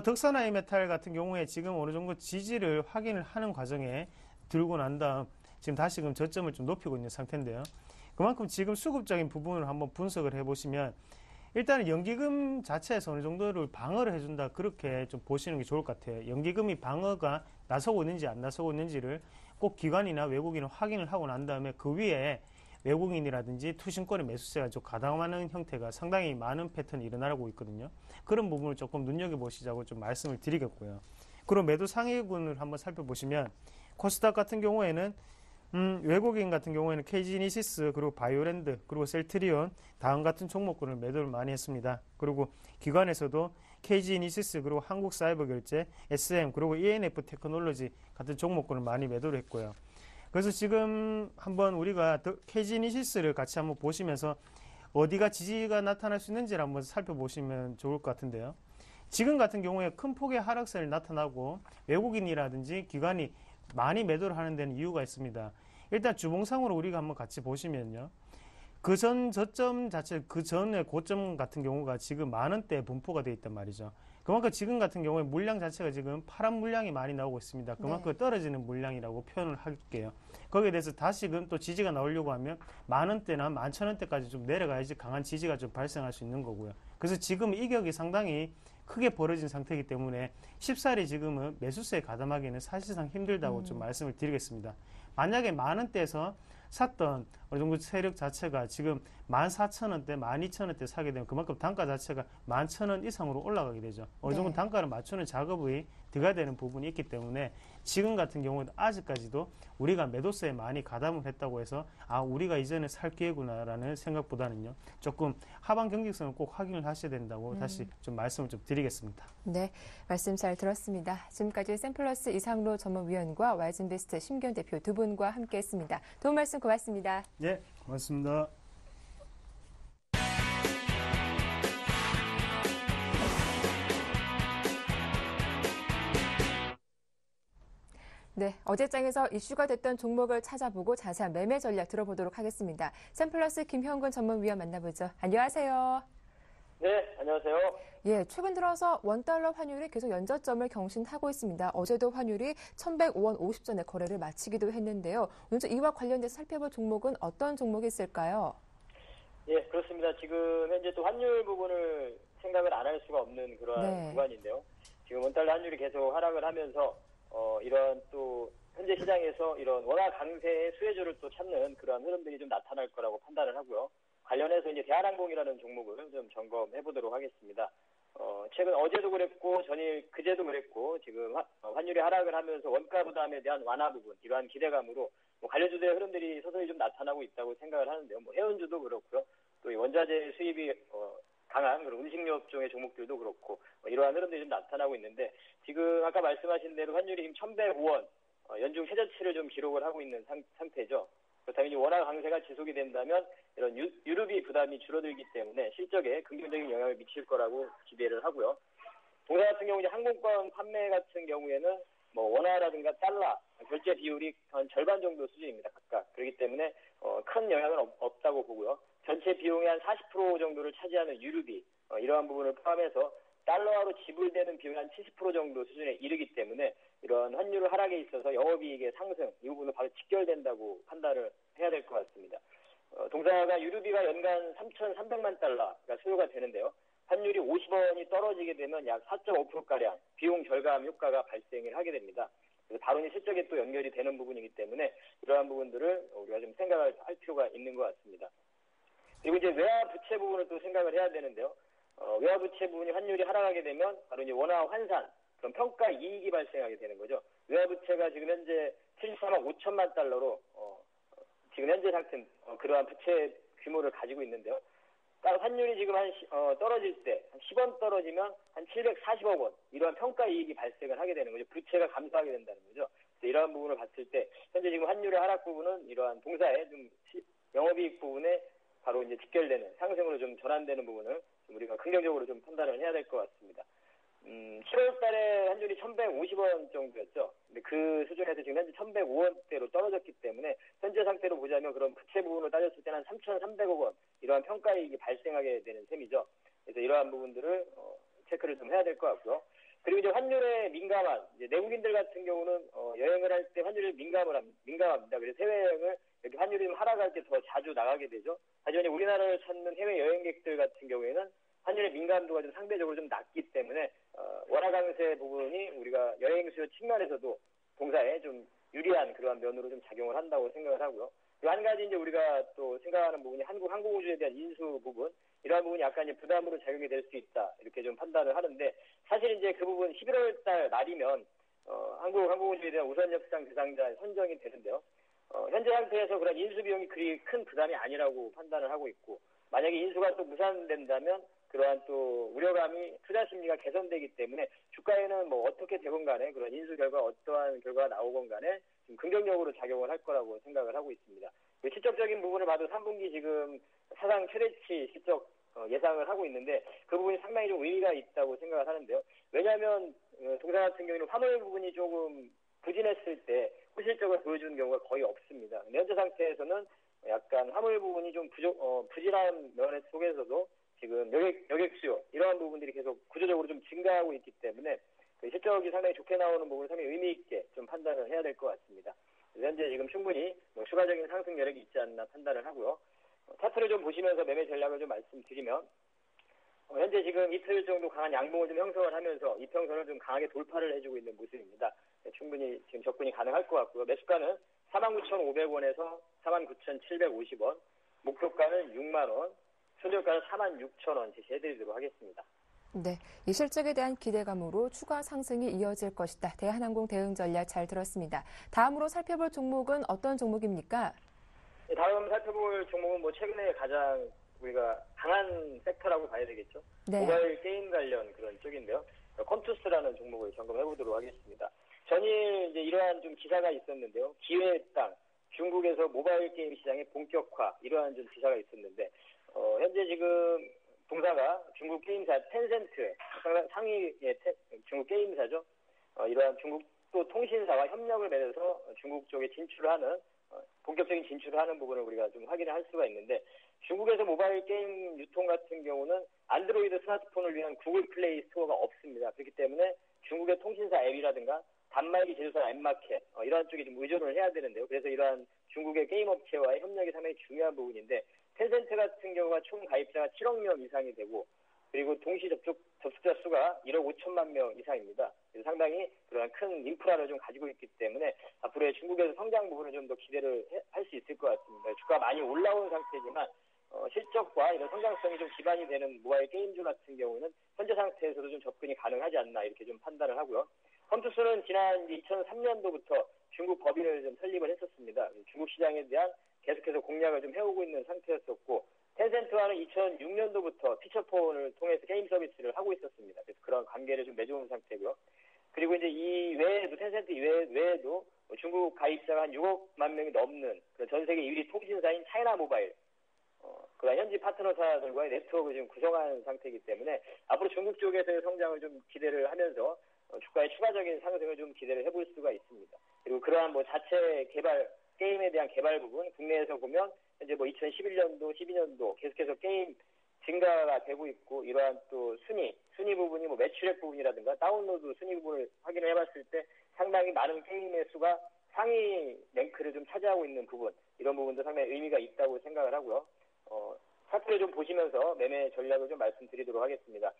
Speaker 5: 덕산아이메탈 같은 경우에 지금 어느 정도 지지를 확인을 하는 과정에 들고 난 다음 지금 다시금 저점을 좀 높이고 있는 상태인데요. 그만큼 지금 수급적인 부분을 한번 분석을 해보시면 일단은 연기금 자체에서 어느 정도를 방어를 해준다 그렇게 좀 보시는 게 좋을 것 같아요. 연기금이 방어가 나서고 있는지 안 나서고 있는지를 꼭 기관이나 외국인은 확인을 하고 난 다음에 그 위에 외국인이라든지 투신권의 매수세가 좀 가담하는 형태가 상당히 많은 패턴이 일어나고 있거든요. 그런 부분을 조금 눈여겨보시자고 좀 말씀을 드리겠고요. 그리고 매도 상위군을 한번 살펴보시면 코스닥 같은 경우에는 외국인 같은 경우에는 KG이니시스, 그리고 바이오랜드, 그리고 셀트리온 다음 같은 종목군을 매도를 많이 했습니다. 그리고 기관에서도 KG이니시스, 그리고 한국사이버결제, SM, 그리고 ENF 테크놀로지 같은 종목군을 많이 매도를 했고요. 그래서 지금 한번 우리가 KG이니시스를 같이 한번 보시면서 어디가 지지가 나타날 수 있는지를 한번 살펴보시면 좋을 것 같은데요. 지금 같은 경우에 큰 폭의 하락세를 나타나고 외국인이라든지 기관이 많이 매도를 하는 데는 이유가 있습니다. 일단 주봉상으로 우리가 한번 같이 보시면요. 그 전 저점 자체, 그 전의 고점 같은 경우가 지금 만원대에 분포가 되어 있단 말이죠. 그만큼 지금 같은 경우에 물량 자체가 지금 파란 물량이 많이 나오고 있습니다. 그만큼 네. 떨어지는 물량이라고 표현을 할게요. 거기에 대해서 다시금 또 지지가 나오려고 하면 만원대나 11,000원대까지 좀 내려가야지 강한 지지가 좀 발생할 수 있는 거고요. 그래서 지금 이격이 상당히 크게 벌어진 상태이기 때문에 쉽사리 지금은 매수세에 가담하기는 사실상 힘들다고 좀 말씀을 드리겠습니다. 만약에 만원대에서 샀던 어느 정도 세력 자체가 지금 14,000원대, 12,000원대 사게 되면 그만큼 단가 자체가 11,000원 이상으로 올라가게 되죠. 어느 정도 단가를 맞추는 작업이 들어가야 되는 부분이 있기 때문에 지금 같은 경우는 아직까지도 우리가 매도세에 많이 가담을 했다고 해서 우리가 이전에 살 기회구나라는 생각보다는요. 조금 하방 경직성을 꼭 확인을 하셔야 된다고 다시 좀 말씀을 좀 드리겠습니다.
Speaker 1: 네, 말씀 잘 들었습니다. 지금까지 샘플러스 이상로 전문위원과 와이즈인베스트 심기현 대표 두 분과 함께했습니다. 도움 말씀 고맙습니다.
Speaker 5: 네, 고맙습니다.
Speaker 1: 네, 어제장에서 이슈가 됐던 종목을 찾아보고 자세한 매매 전략 들어보도록 하겠습니다. 샘플러스 김형근 전문위원 만나보죠. 안녕하세요.
Speaker 6: 네, 안녕하세요.
Speaker 1: 예, 최근 들어서 원달러 환율이 계속 연저점을 경신하고 있습니다. 어제도 환율이 1,105원 50전에 거래를 마치기도 했는데요. 오늘 이와 관련돼서 살펴볼 종목은 어떤 종목이 있을까요?
Speaker 6: 예, 그렇습니다. 지금 현재 또 환율 부분을 생각을 안 할 수가 없는 그러한 구간인데요. 지금 원달러 환율이 계속 하락을 하면서 이런 또 현재 시장에서 이런 원화 강세의 수혜주를 또 찾는 그러한 흐름들이 좀 나타날 거라고 판단을 하고요. 관련해서 이제 대한항공이라는 종목을 좀 점검해 보도록 하겠습니다. 최근 어제도 그랬고 그제도 그랬고 지금 환율이 하락을 하면서 원가 부담에 대한 완화 부분 이러한 기대감으로 관련주들의 흐름들이 서서히 좀 나타나고 있다고 생각을 하는데요. 해운주도 그렇고요. 또 이 원자재 수입이 강한 그런 음식료업종의 종목들도 그렇고 이러한 흐름들이 좀 나타나고 있는데 지금 아까 말씀하신 대로 환율이 지금 1,105원 연중 최저치를 좀 기록을 하고 있는 상태죠. 그렇다면 이제 원화 강세가 지속이 된다면 이런 유류비 부담이 줄어들기 때문에 실적에 긍정적인 영향을 미칠 거라고 기대를 하고요. 동사 같은 경우 이제 항공권 판매 같은 경우에는 원화라든가 달러 결제 비율이 한 절반 정도 수준입니다. 각각. 그렇기 때문에 큰 영향은 없다고 보고요. 전체 비용의 한 40% 정도를 차지하는 유류비 이러한 부분을 포함해서 달러화로 지불되는 비용이 한 70% 정도 수준에 이르기 때문에 이러한 환율 하락에 있어서 영업이익의 상승 이 부분은 바로 직결된다고 판단을 해야 될 것 같습니다. 동사가 유류비가 연간 3,300만 달러가 소요가 되는데요. 환율이 50원이 떨어지게 되면 약 4.5%가량 비용 절감 효과가 발생을 하게 됩니다. 그래서 바로 이 실적에 또 연결이 되는 부분이기 때문에 이러한 부분들을 우리가 좀 생각을 할 필요가 있는 것 같습니다. 그리고 이제 외화 부채 부분을 또 생각을 해야 되는데요. 외화 부채 부분이 환율이 하락하게 되면 바로 이제 원화 환산, 그럼 평가 이익이 발생하게 되는 거죠. 외화 부채가 지금 현재 74만 5천만 달러로 지금 현재 상태 그러한 부채 규모를 가지고 있는데요. 딱 환율이 지금 떨어질 때 한 10원 떨어지면 한 740억 원 이러한 평가 이익이 발생을 하게 되는 거죠. 부채가 감소하게 된다는 거죠. 이러한 부분을 봤을 때 현재 지금 환율의 하락 부분은 이러한 동사의 좀 영업이익 부분에 바로 이제 직결되는 상승으로 좀 전환되는 부분을 좀 우리가 긍정적으로 좀 판단을 해야 될 것 같습니다. 7월 달에 환율이 1,150원 정도였죠. 근데 그 수준에서 지금 현재 1,105원대로 떨어졌기 때문에 현재 상태로 보자면 그런 부채 부분을 따졌을 때는 한 3,300억 원 이러한 평가이익이 발생하게 되는 셈이죠. 그래서 이러한 부분들을 체크를 좀 해야 될 것 같고요. 그리고 이제 환율에 민감한 이제 내국인들 같은 경우는 여행을 할 때 환율에 민감합니다. 그래서 해외여행을 이렇게 환율이 좀 하락할 때 더 자주 나가게 되죠. 하지만 우리나라를 찾는 해외 여행객들 같은 경우에는 환율의 민감도가 좀 상대적으로 좀 낮기 때문에 원화 강세 부분이 우리가 여행 수요 측면에서도 동사에 좀 유리한 그러한 면으로 좀 작용을 한다고 생각을 하고요. 그리고 한 가지 이제 우리가 또 생각하는 부분이 한국 항공우주에 대한 인수 부분 이러한 부분이 약간 이제 부담으로 작용이 될 수 있다 이렇게 좀 판단을 하는데 사실 이제 그 부분 11월 달 말이면 한국 항공우주에 대한 우선 협상 대상자 선정이 되는데요. 현재 상태에서 그런 인수 비용이 그리 큰 부담이 아니라고 판단을 하고 있고 만약에 인수가 또 무산된다면 그러한 또 우려감이 투자 심리가 개선되기 때문에 주가에는 어떻게 되건 간에 그런 인수 결과 어떠한 결과가 나오건 간에 좀 긍정적으로 작용을 할 거라고 생각을 하고 있습니다. 실적적인 부분을 봐도 3분기 지금 사상 최대치 실적 예상을 하고 있는데 그 부분이 상당히 좀 의미가 있다고 생각을 하는데요. 왜냐하면 동사 같은 경우는 화물 부분이 조금 부진했을 때 호실적을 보여주는 경우가 거의 없습니다. 현재 상태에서는 약간 화물 부분이 좀 부진한 면 속에서도 지금 여객 수요 이러한 부분들이 계속 구조적으로 좀 증가하고 있기 때문에 실적이 상당히 좋게 나오는 부분을 상당히 의미 있게 좀 판단을 해야 될 것 같습니다. 현재 지금 충분히 추가적인 상승 여력이 있지 않나 판단을 하고요. 차트를 좀 보시면서 매매 전략을 좀 말씀드리면 현재 지금 이틀 정도 강한 양봉을 좀 형성을 하면서 이평선을 좀 강하게 돌파를 해주고 있는 모습입니다. 충분히 지금 접근이 가능할 것 같고요. 매수가는 49,500원에서 49,750원, 목표가는 6만 원, 손절가는 46,000원 제시해드리도록 하겠습니다.
Speaker 1: 네, 이 실적에 대한 기대감으로 추가 상승이 이어질 것이다. 대한항공 대응 전략 잘 들었습니다. 다음으로 살펴볼 종목은 어떤 종목입니까?
Speaker 6: 네, 다음 살펴볼 종목은 최근에 가장 우리가 강한 섹터라고 봐야 되겠죠. 네. 모바일 게임 관련 그런 쪽인데요. 콘투스라는 종목을 점검해 보도록 하겠습니다. 전일 이제 이러한 좀 기사가 있었는데요. 기회의 땅, 중국에서 모바일 게임 시장의 본격화 이러한 좀 기사가 있었는데 현재 지금 동사가 중국 게임사 텐센트 상위의 중국 게임사죠. 이러한 중국 또 통신사와 협력을 맺어서 중국 쪽에 진출하는 본격적인 진출을 하는 부분을 우리가 좀 확인을 할 수가 있는데 중국에서 모바일 게임 유통 같은 경우는 안드로이드 스마트폰을 위한 구글 플레이 스토어가 없습니다. 그렇기 때문에 중국의 통신사 앱이라든가 단말기 제조사 앱마켓 이러한 쪽에 좀 의존을 해야 되는데요. 그래서 이러한 중국의 게임 업체와의 협력이 상당히 중요한 부분인데 텐센트 같은 경우가 총 가입자가 7억 명 이상이 되고 그리고 동시 접속자 수가 1억 5천만 명 이상입니다. 그래서 상당히 그런 그런 큰 인프라를 좀 가지고 있기 때문에 앞으로의 중국에서 성장 부분을 좀 더 기대를 할 수 있을 것 같습니다. 주가가 많이 올라온 상태지만 실적과 이런 성장성이 좀 기반이 되는 모바일 게임주 같은 경우는 현재 상태에서도 좀 접근이 가능하지 않나 이렇게 좀 판단을 하고요. 컴투스는 지난 2003년도부터 중국 법인을 좀 설립을 했었습니다. 중국 시장에 대한 계속해서 공략을 좀 해오고 있는 상태였었고, 텐센트와는 2006년도부터 피처폰을 통해서 게임 서비스를 하고 있었습니다. 그래서 그런 관계를 좀 맺어온 상태고요. 그리고 이제 이 외에도 텐센트 외에도 중국 가입자가 한 6억만 명이 넘는 전 세계 1위 통신사인 차이나 모바일, 그런 현지 파트너사들과의 네트워크를 지금 구성한 상태이기 때문에 앞으로 중국 쪽에서의 성장을 좀 기대를 하면서 주가의 추가적인 상승을 좀 기대를 해볼 수가 있습니다. 그리고 그러한 자체 개발, 게임에 대한 개발 부분, 국내에서 보면 현재 2011년도, 12년도 계속해서 게임 증가가 되고 있고, 이러한 또 순위 부분이 매출액 부분이라든가 다운로드 순위 부분을 확인을 해봤을 때 상당히 많은 게임의 수가 상위 랭크를 좀 차지하고 있는 부분, 이런 부분도 상당히 의미가 있다고 생각을 하고요. 차트를 좀 보시면서 매매 전략을 좀 말씀드리도록 하겠습니다.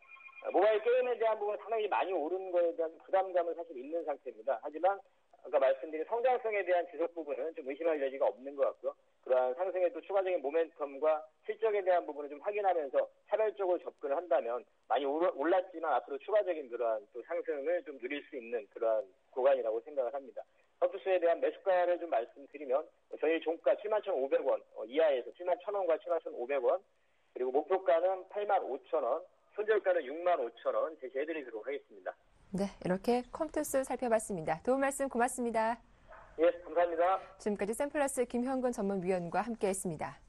Speaker 6: 모바일 게임에 대한 부분 상당히 많이 오른 거에 대한 부담감은 사실 있는 상태입니다. 하지만 아까 말씀드린 성장성에 대한 지속 부분은 좀 의심할 여지가 없는 것 같고요. 그러한 상승의 또 추가적인 모멘텀과 실적에 대한 부분을 좀 확인하면서 차별적으로 접근을 한다면 많이 올랐지만 앞으로 추가적인 그러한 또 상승을 좀 누릴 수 있는 그러한 구간이라고 생각을 합니다. 컴투스에 대한 매수가를 좀 말씀드리면 저희 종가 71,500원 이하에서 71,000원과 71,500원, 그리고 목표가는 85,000원, 손절가는 65,000원 제시해드리도록 하겠습니다.
Speaker 1: 네, 이렇게 컴투스 살펴봤습니다. 도움 말씀 고맙습니다.
Speaker 6: 예, 감사합니다.
Speaker 1: 지금까지 샘플러스 김현근 전문위원과 함께했습니다.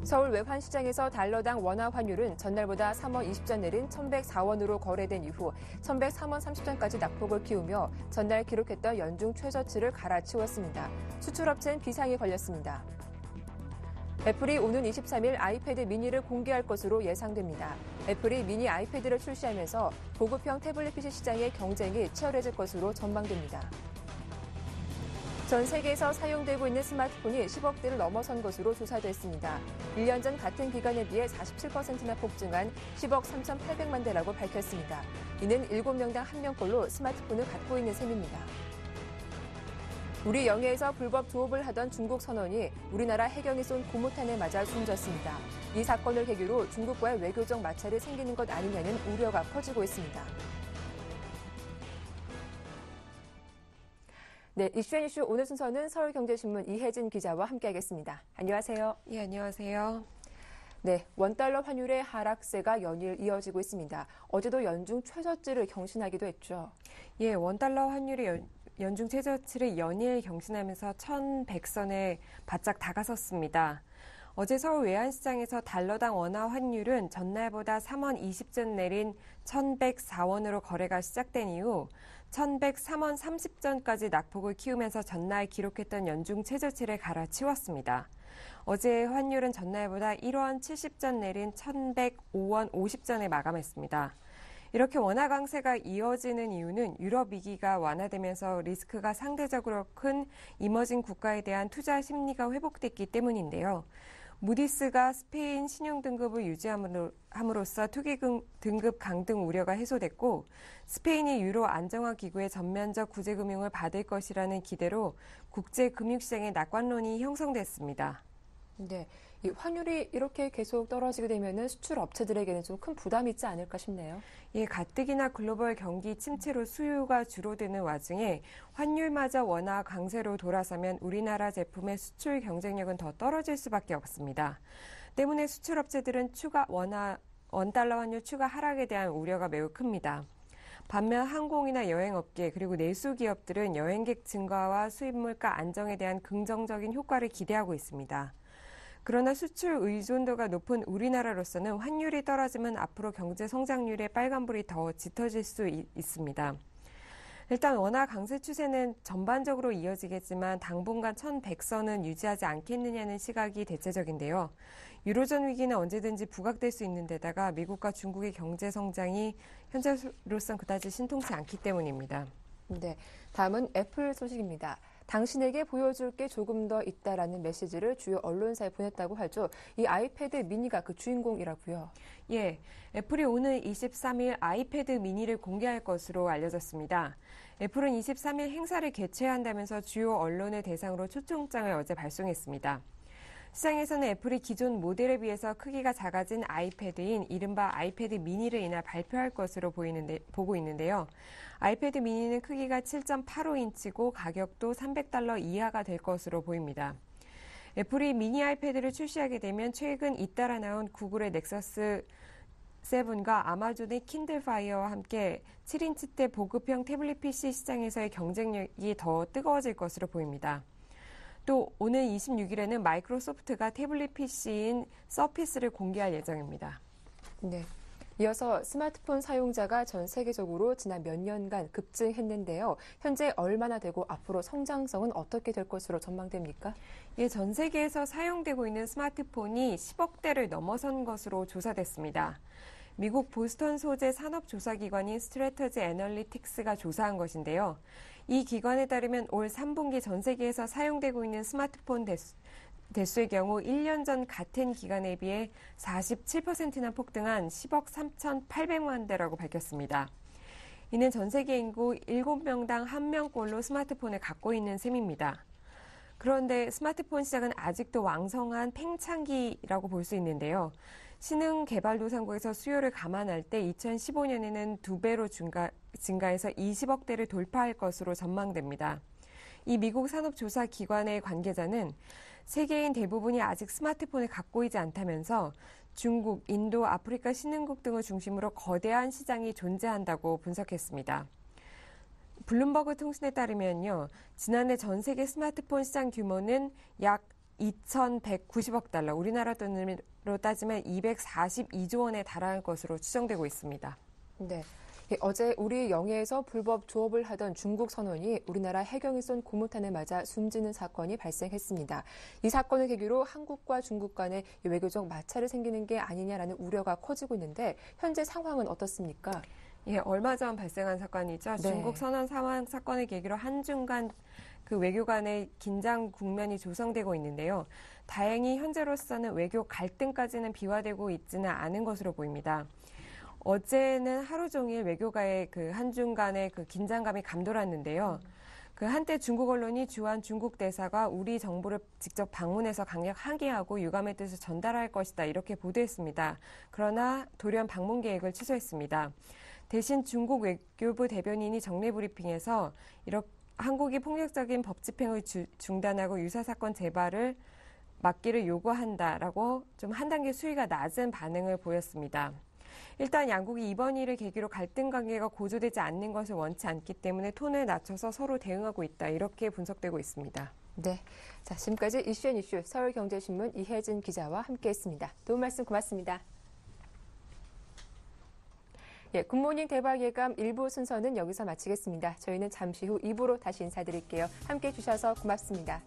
Speaker 1: 서울 외환시장에서 달러당 원화 환율은 전날보다 3원 20전 내린 1,104원으로 거래된 이후 1,103원 30전까지 낙폭을 키우며 전날 기록했던 연중 최저치를 갈아치웠습니다. 수출업체는 비상이 걸렸습니다. 애플이 오는 23일 아이패드 미니를 공개할 것으로 예상됩니다. 애플이 미니 아이패드를 출시하면서 고급형 태블릿 PC 시장의 경쟁이 치열해질 것으로 전망됩니다. 전 세계에서 사용되고 있는 스마트폰이 10억 대를 넘어선 것으로 조사됐습니다. 1년 전 같은 기간에 비해 47%나 폭증한 10억 3,800만 대라고 밝혔습니다. 이는 7명당 1명꼴로 스마트폰을 갖고 있는 셈입니다. 우리 영해에서 불법 조업을 하던 중국 선원이 우리나라 해경이 쏜 고무탄에 맞아 숨졌습니다. 이 사건을 계기로 중국과의 외교적 마찰이 생기는 것 아니냐는 우려가 커지고 있습니다. 네, 이슈앤이슈 오늘 순서는 서울경제신문 이혜진 기자와 함께하겠습니다. 안녕하세요.
Speaker 7: 예, 안녕하세요.
Speaker 1: 네, 원달러 환율의 하락세가 연일 이어지고 있습니다. 어제도 연중 최저치를 경신하기도 했죠.
Speaker 7: 예, 원달러 환율이 연중 최저치를 연일 경신하면서 1,100선에 바짝 다가섰습니다. 어제 서울 외환시장에서 달러당 원화 환율은 전날보다 3원 20전 내린 1,104원으로 거래가 시작된 이후 1,103원 30전까지 낙폭을 키우면서 전날 기록했던 연중 최저치를 갈아치웠습니다. 어제 환율은 전날보다 1원 70전 내린 1,105원 50전에 마감했습니다. 이렇게 원화 강세가 이어지는 이유는 유럽 위기가 완화되면서 리스크가 상대적으로 큰 이머징 국가에 대한 투자 심리가 회복됐기 때문인데요. 무디스가 스페인 신용등급을 유지함으로써 투기 등급 강등 우려가 해소됐고, 스페인이 유로 안정화 기구의 전면적 구제금융을 받을 것이라는 기대로 국제금융시장의 낙관론이 형성됐습니다.
Speaker 1: 네, 이 환율이 이렇게 계속 떨어지게 되면 수출 업체들에게는 좀 큰 부담이 있지 않을까 싶네요.
Speaker 7: 예, 가뜩이나 글로벌 경기 침체로 수요가 줄어드는 와중에 환율마저 원화 강세로 돌아서면 우리나라 제품의 수출 경쟁력은 더 떨어질 수밖에 없습니다. 때문에 수출업체들은 원달러 환율 추가 하락에 대한 우려가 매우 큽니다. 반면 항공이나 여행업계 그리고 내수 기업들은 여행객 증가와 수입물가 안정에 대한 긍정적인 효과를 기대하고 있습니다. 그러나 수출 의존도가 높은 우리나라로서는 환율이 떨어지면 앞으로 경제 성장률의 빨간불이 더 짙어질 수 있습니다. 일단 원화 강세 추세는 전반적으로 이어지겠지만 당분간 1,100선은 유지하지 않겠느냐는 시각이 대체적인데요. 유로존 위기는 언제든지 부각될 수 있는 데다가 미국과 중국의 경제 성장이 현재로선 그다지 신통치 않기 때문입니다.
Speaker 1: 네, 다음은 애플 소식입니다. 당신에게 보여줄 게 조금 더 있다라는 메시지를 주요 언론사에 보냈다고 하죠. 이 아이패드 미니가 그 주인공이라고요.
Speaker 7: 예, 애플이 오늘 23일 아이패드 미니를 공개할 것으로 알려졌습니다. 애플은 23일 행사를 개최한다면서 주요 언론을 대상으로 초청장을 어제 발송했습니다. 시장에서는 애플이 기존 모델에 비해서 크기가 작아진 아이패드인 이른바 아이패드 미니를 이날 발표할 것으로 보고 있는데요. 아이패드 미니는 크기가 7.85인치고 가격도 $300 이하가 될 것으로 보입니다. 애플이 미니 아이패드를 출시하게 되면 최근 잇따라 나온 구글의 넥서스 7과 아마존의 킨들 파이어와 함께 7인치대 보급형 태블릿 PC 시장에서의 경쟁력이 더 뜨거워질 것으로 보입니다. 또 오늘 26일에는 마이크로소프트가 태블릿 PC인 서피스를 공개할 예정입니다.
Speaker 1: 네. 이어서 스마트폰 사용자가 전 세계적으로 지난 몇 년간 급증했는데요. 현재 얼마나 되고 앞으로 성장성은 어떻게 될 것으로 전망됩니까?
Speaker 7: 예, 전 세계에서 사용되고 있는 스마트폰이 10억 대를 넘어선 것으로 조사됐습니다. 미국 보스턴 소재 산업조사기관인 스트래터지 애널리틱스가 조사한 것인데요. 이 기관에 따르면 올 3분기 전 세계에서 사용되고 있는 스마트폰 대수의 경우 1년 전 같은 기간에 비해 47%나 폭등한 10억 3,800만 대라고 밝혔습니다. 이는 전 세계 인구 7명당 1명꼴로 스마트폰을 갖고 있는 셈입니다. 그런데 스마트폰 시장은 아직도 왕성한 팽창기라고 볼 수 있는데요. 신흥개발도상국에서 수요를 감안할 때 2015년에는 2배로 증가해서 20억 대를 돌파할 것으로 전망됩니다. 이 미국 산업조사기관의 관계자는 세계인 대부분이 아직 스마트폰을 갖고 있지 않다면서 중국, 인도, 아프리카 신흥국 등을 중심으로 거대한 시장이 존재한다고 분석했습니다. 블룸버그 통신에 따르면요, 지난해 전 세계 스마트폰 시장 규모는 약 2,190억 달러, 우리나라 돈으로 따지면 242조 원에 달할 것으로 추정되고 있습니다.
Speaker 1: 네. 어제 우리 영해에서 불법 조업을 하던 중국 선원이 우리나라 해경이 쏜 고무탄을 맞아 숨지는 사건이 발생했습니다. 이 사건을 계기로 한국과 중국 간에 외교적 마찰이 생기는 게 아니냐라는 우려가 커지고 있는데 현재 상황은 어떻습니까?
Speaker 7: 예, 얼마 전 발생한 사건이죠.
Speaker 1: 네.
Speaker 7: 중국 선원 사망 사건을 계기로 한중 간 그 외교 간의 긴장 국면이 조성되고 있는데요. 다행히 현재로서는 외교 갈등까지는 비화되고 있지는 않은 것으로 보입니다. 어제는 하루 종일 외교가의 그 한중 간의 그 긴장감이 감돌았는데요. 그 한때 중국 언론이 주한 중국 대사가 우리 정부를 직접 방문해서 강력 항의하고 유감의 뜻을 전달할 것이다 이렇게 보도했습니다. 그러나 돌연 방문 계획을 취소했습니다. 대신 중국 외교부 대변인이 정례 브리핑에서 한국이 폭력적인 법 집행을 중단하고 유사 사건 재발을 막기를 요구한다라고 좀 한 단계 수위가 낮은 반응을 보였습니다. 일단 양국이 이번 일을 계기로 갈등 관계가 고조되지 않는 것을 원치 않기 때문에 톤을 낮춰서 서로 대응하고 있다. 이렇게 분석되고 있습니다.
Speaker 1: 네. 자, 지금까지 이슈앤이슈 서울경제신문 이혜진 기자와 함께했습니다. 도움 말씀 고맙습니다. 예, 굿모닝 대박 예감 1부 순서는 여기서 마치겠습니다. 저희는 잠시 후 2부로 다시 인사드릴게요. 함께해 주셔서 고맙습니다.